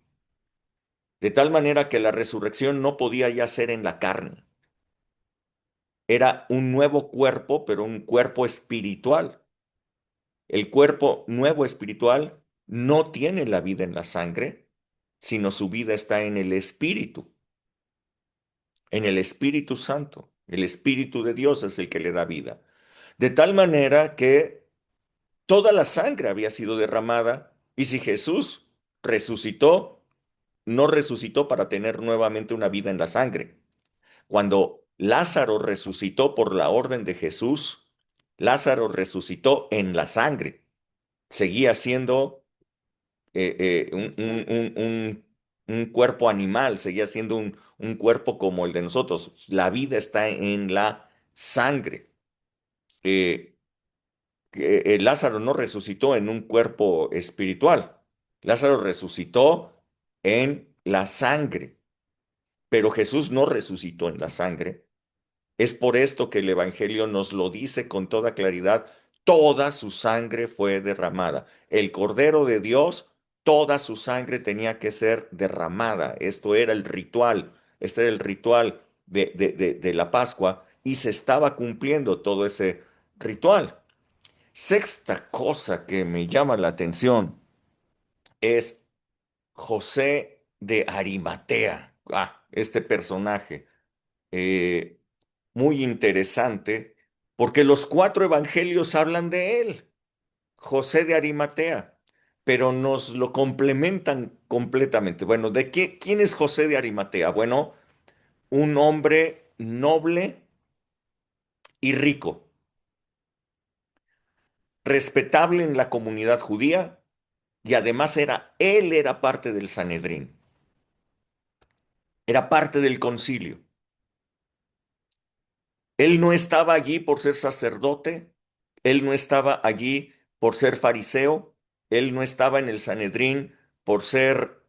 de tal manera que la resurrección no podía ya ser en la carne. Era un nuevo cuerpo, pero un cuerpo espiritual. El cuerpo nuevo espiritual no tiene la vida en la sangre, sino su vida está en el Espíritu Santo. El Espíritu de Dios es el que le da vida. De tal manera que toda la sangre había sido derramada, y si Jesús resucitó, no resucitó para tener nuevamente una vida en la sangre. Cuando Lázaro resucitó por la orden de Jesús, Lázaro resucitó en la sangre. Seguía siendo un cuerpo animal, seguía siendo un cuerpo como el de nosotros. La vida está en la sangre. Eh, Lázaro no resucitó en un cuerpo espiritual. Lázaro resucitó en la sangre, pero Jesús no resucitó en la sangre. Es por esto que el Evangelio nos lo dice con toda claridad. Toda su sangre fue derramada. El Cordero de Dios, toda su sangre tenía que ser derramada. Esto era el ritual. Este era el ritual de la Pascua, y se estaba cumpliendo todo ese ritual. Sexta cosa que me llama la atención es José de Arimatea. Este personaje. Eh, Muy interesante, porque los 4 evangelios hablan de él, José de Arimatea, pero nos lo complementan completamente. Bueno, ¿quién es José de Arimatea? Bueno, un hombre noble y rico, respetable en la comunidad judía, y además él era parte del Sanedrín, era parte del concilio. Él no estaba allí por ser sacerdote, él no estaba allí por ser fariseo, él no estaba en el Sanedrín por ser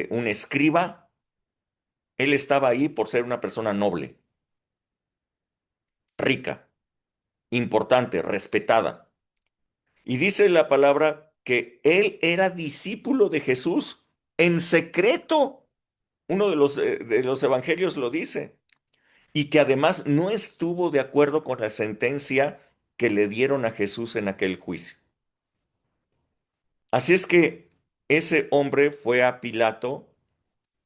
un escriba, él estaba ahí por ser una persona noble, rica, importante, respetada. Y dice la palabra que él era discípulo de Jesús en secreto. Uno de los evangelios lo dice. Y que además no estuvo de acuerdo con la sentencia que le dieron a Jesús en aquel juicio. Así es que ese hombre fue a Pilato,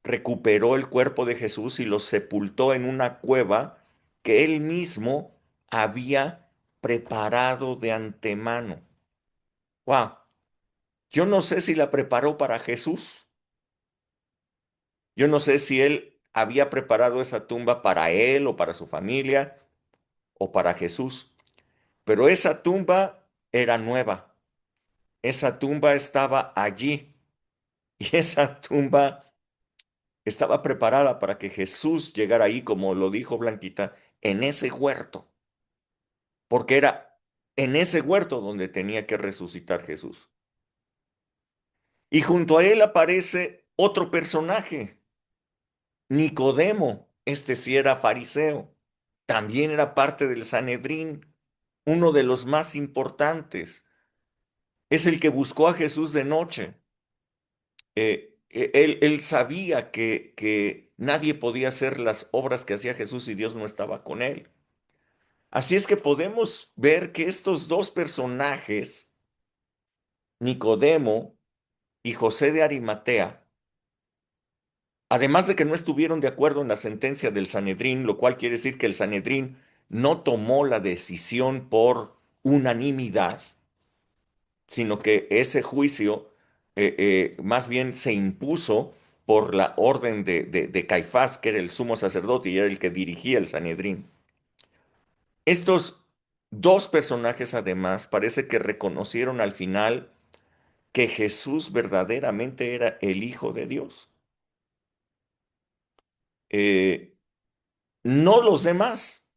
recuperó el cuerpo de Jesús y lo sepultó en una cueva que él mismo había preparado de antemano. ¡Wow! Yo no sé si la preparó para Jesús. Yo no sé si él había preparado esa tumba para él o para su familia o para Jesús. Pero esa tumba era nueva. esa tumba estaba allí y esa tumba estaba preparada para que Jesús llegara ahí, como lo dijo Blanquita, en ese huerto, porque era en ese huerto donde tenía que resucitar Jesús. Y junto a él aparece otro personaje, Nicodemo. Este sí era fariseo, también era parte del Sanedrín, uno de los más importantes. Es el que buscó a Jesús de noche. Él sabía que nadie podía hacer las obras que hacía Jesús si Dios no estaba con él. Así es que podemos ver que estos dos personajes, Nicodemo y José de Arimatea, además de que no estuvieron de acuerdo en la sentencia del Sanedrín, lo cual quiere decir que el Sanedrín no tomó la decisión por unanimidad, sino que ese juicio más bien se impuso por la orden de Caifás, que era el sumo sacerdote y era el que dirigía el Sanedrín. Estos dos personajes además parece que reconocieron al final que Jesús verdaderamente era el Hijo de Dios. Eh, no los demás,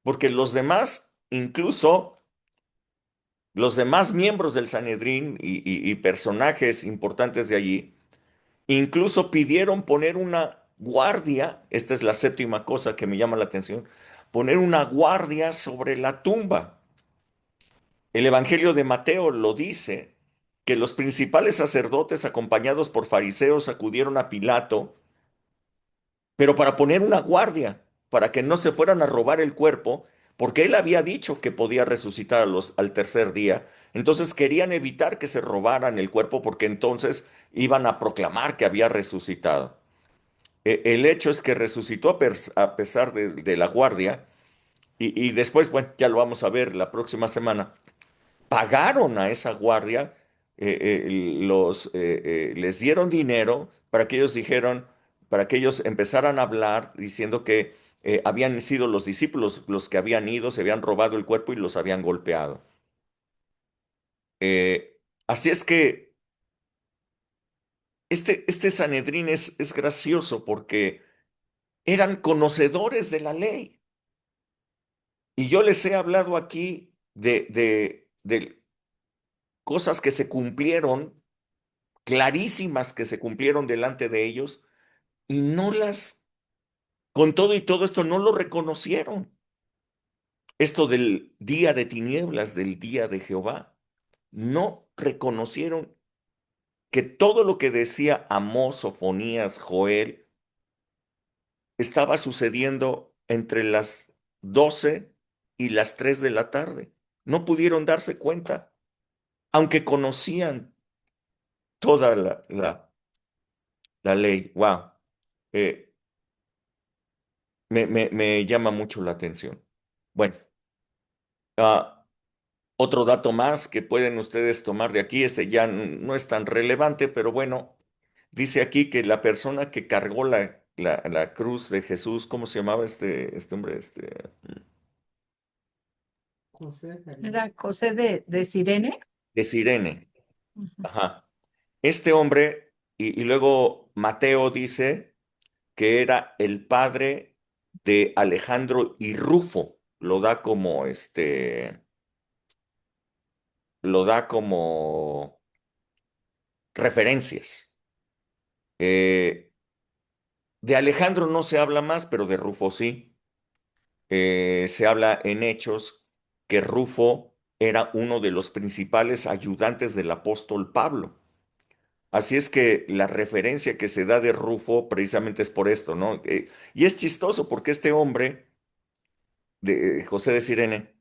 porque los demás, incluso los demás miembros del Sanedrín y personajes importantes de allí, incluso pidieron poner una guardia, esta es la séptima cosa que me llama la atención, poner una guardia sobre la tumba. El Evangelio de Mateo lo dice, que los principales sacerdotes acompañados por fariseos acudieron a Pilato, pero para poner una guardia, para que no se fueran a robar el cuerpo, porque él había dicho que podía resucitar al tercer día. Entonces querían evitar que se robaran el cuerpo porque entonces iban a proclamar que había resucitado. El hecho es que resucitó a pesar de la guardia y después, bueno, ya lo vamos a ver la próxima semana. Pagaron a esa guardia, les dieron dinero para que ellos dijeron, para que ellos empezaran a hablar diciendo que habían sido los discípulos los que habían ido, se habían robado el cuerpo y los habían golpeado. Así es que este Sanedrín es gracioso porque eran conocedores de la ley. Y yo les he hablado aquí de cosas que se cumplieron, clarísimas que se cumplieron delante de ellos, y no las, con todo y todo esto, no lo reconocieron. Esto del día de tinieblas, del día de Jehová, no reconocieron que todo lo que decía Amós, Sofonías, Joel, estaba sucediendo entre las 12 y las 3 de la tarde. No pudieron darse cuenta, aunque conocían toda la ley. Wow. Eh, me llama mucho la atención. Bueno, ah, otro dato más que pueden ustedes tomar de aquí, este ya no es tan relevante, pero bueno, dice aquí que la persona que cargó la cruz de Jesús, ¿cómo se llamaba este hombre? Era José de Sirene. De Cirene. Ujú. Ajá. Este hombre, y luego Mateo dice que era el padre de Alejandro y Rufo. Lo da como referencias. Eh, de Alejandro no se habla más, pero de Rufo sí. Se habla en Hechos que Rufo era uno de los principales ayudantes del apóstol Pablo. Así es que la referencia que se da de Rufo precisamente es por esto, ¿no? Y es chistoso porque este hombre, de José de Cirene,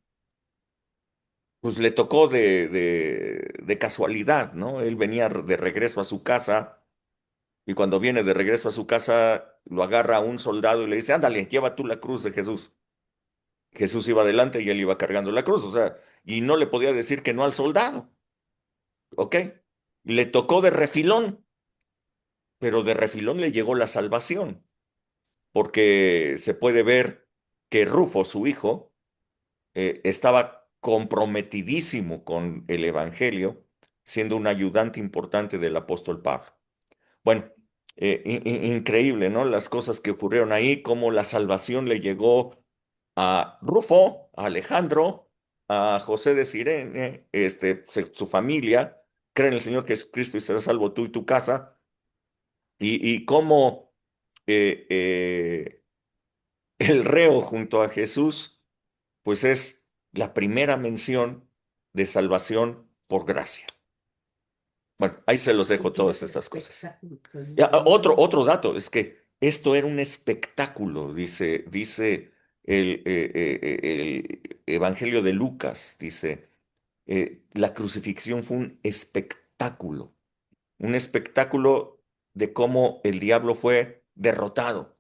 pues le tocó de casualidad, ¿no? Él venía de regreso a su casa y cuando viene de regreso a su casa lo agarra un soldado y le dice, ándale, lleva tú la cruz de Jesús. Jesús iba adelante y él iba cargando la cruz, o sea, y no le podía decir que no al soldado, ¿ok? Le tocó de refilón, pero de refilón le llegó la salvación, porque se puede ver que Rufo, su hijo, estaba comprometidísimo con el Evangelio, siendo un ayudante importante del apóstol Pablo. Bueno, increíble, ¿no? Las cosas que ocurrieron ahí, cómo la salvación le llegó a Rufo, a Alejandro, a José de Cirene, su familia, creen en el Señor Jesucristo y serás salvo tú y tu casa, y cómo eh, eh, el reo junto a Jesús, pues es la primera mención de salvación por gracia. Bueno, ahí se los dejo todas estas cosas. Otro dato es que esto era un espectáculo, dice el Evangelio de Lucas, dice, la crucifixión fue un espectáculo de cómo el diablo fue derrotado,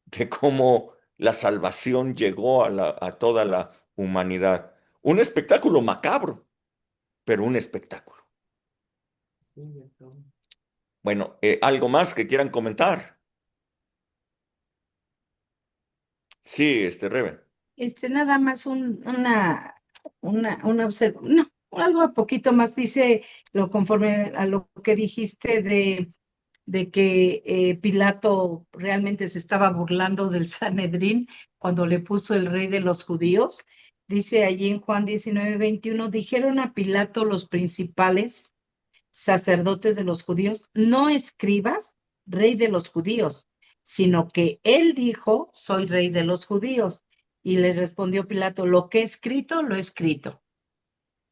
de cómo la salvación llegó a toda la humanidad. Un espectáculo macabro, pero un espectáculo. Bueno, ¿algo más que quieran comentar? Sí, Rebe. Nada más no, algo poquito más, dice lo conforme a lo que dijiste de que Pilato realmente se estaba burlando del Sanedrín cuando le puso el rey de los judíos. Dice allí en Juan 19:21, dijeron a Pilato los principales sacerdotes de los judíos, no escribas, rey de los judíos, sino que él dijo, soy rey de los judíos. Y le respondió Pilato, lo que he escrito, lo he escrito.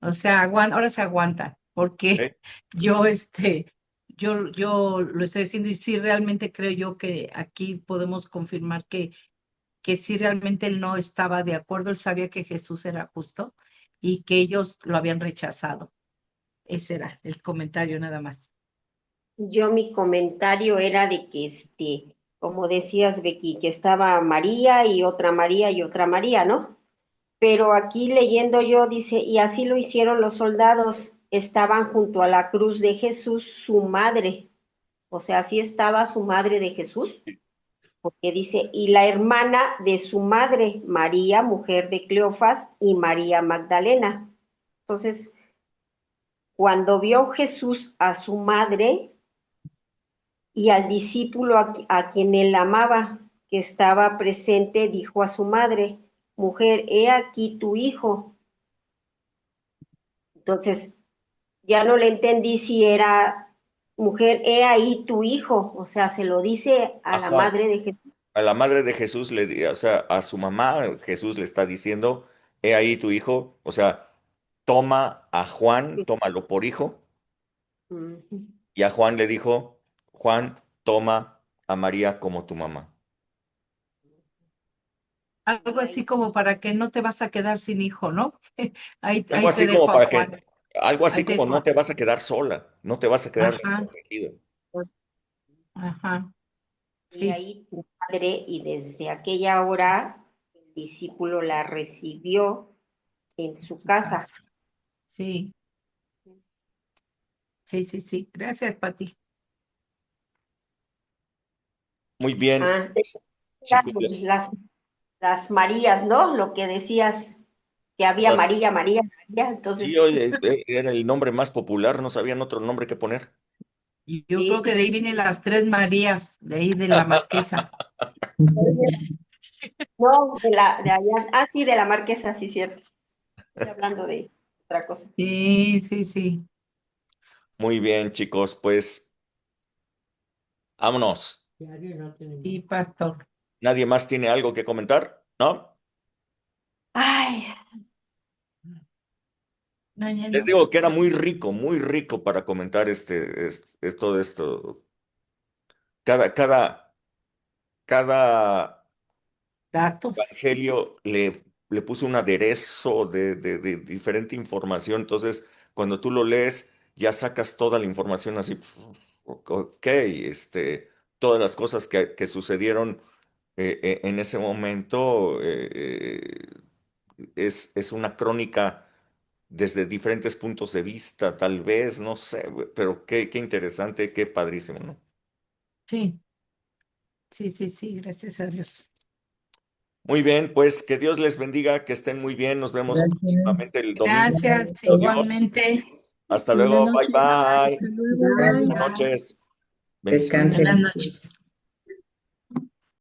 O sea, ahora se aguanta, porque ¿Eh? yo, yo lo estoy diciendo y sí realmente creo yo que aquí podemos confirmar que sí realmente él no estaba de acuerdo, él sabía que Jesús era justo y que ellos lo habían rechazado. Ese era el comentario nada más. Yo mi comentario era de que, como decías, Becky, que estaba María y otra María y otra María, ¿no? Pero aquí leyendo yo dice, y así lo hicieron los soldados, estaban junto a la cruz de Jesús su madre, o sea, así estaba su madre de Jesús, porque dice, y la hermana de su madre, María, mujer de Cleofas, y María Magdalena. Entonces, cuando vio Jesús a su madre y al discípulo a quien él amaba, que estaba presente, dijo a su madre, mujer, he aquí tu hijo. Entonces, ya no le entendí si era, mujer, he ahí tu hijo, o sea, se lo dice a la Ajá. madre de Jesús. A la madre de Jesús, o sea, a su mamá, Jesús le está diciendo, he ahí tu hijo, o sea, toma a Juan, tómalo por hijo, y a Juan le dijo, Juan, toma a María como tu mamá. Algo así como para que no te vas a quedar sin hijo, ¿no? Algo Ahí te así como dejo a para Juan. que, algo así Ahí te como dejo no a... te vas a quedar sola, no te vas a quedar Ajá, desprotegido. ajá, Y sí, ahí tu madre, y desde aquella hora el discípulo la recibió en en su su casa. casa. Sí, sí, sí, sí. Gracias, Pati. Muy bien, Ah, pues, chicos. las Marías, ¿no? Lo que decías, que había Las- María, María, María, Sí, entonces, oye, era el nombre más popular, no sabían otro nombre que poner. Y yo sí, creo que de ahí vienen las tres Marías, de ahí de la Marquesa. no, de allá, sí, de la Marquesa, sí, cierto. Estoy hablando de otra cosa. Sí, sí, sí. Muy bien, chicos, pues vámonos. Sí, pastor. ¿Nadie más tiene algo que comentar? ¿No? Ay, No, ya Les no. digo que era muy rico para comentar todo esto. Cada, cada Dato. evangelio le puso un aderezo de diferente información. Entonces, cuando tú lo lees, ya sacas toda la información así. Ok, todas las cosas que sucedieron en ese momento es una crónica desde diferentes puntos de vista, tal vez, no sé, güey, pero qué interesante, qué padrísimo, ¿no? Sí, sí, sí, sí, gracias a Dios. Muy bien, pues que Dios les bendiga, que estén muy bien. Nos vemos Gracias. próximamente el domingo. Gracias, Dios. igualmente. Hasta Buenas luego. Bye noches. bye. Hasta luego. Bye. Buenas Gracias. noches. Bendiciones. Descansen. Buenas noches.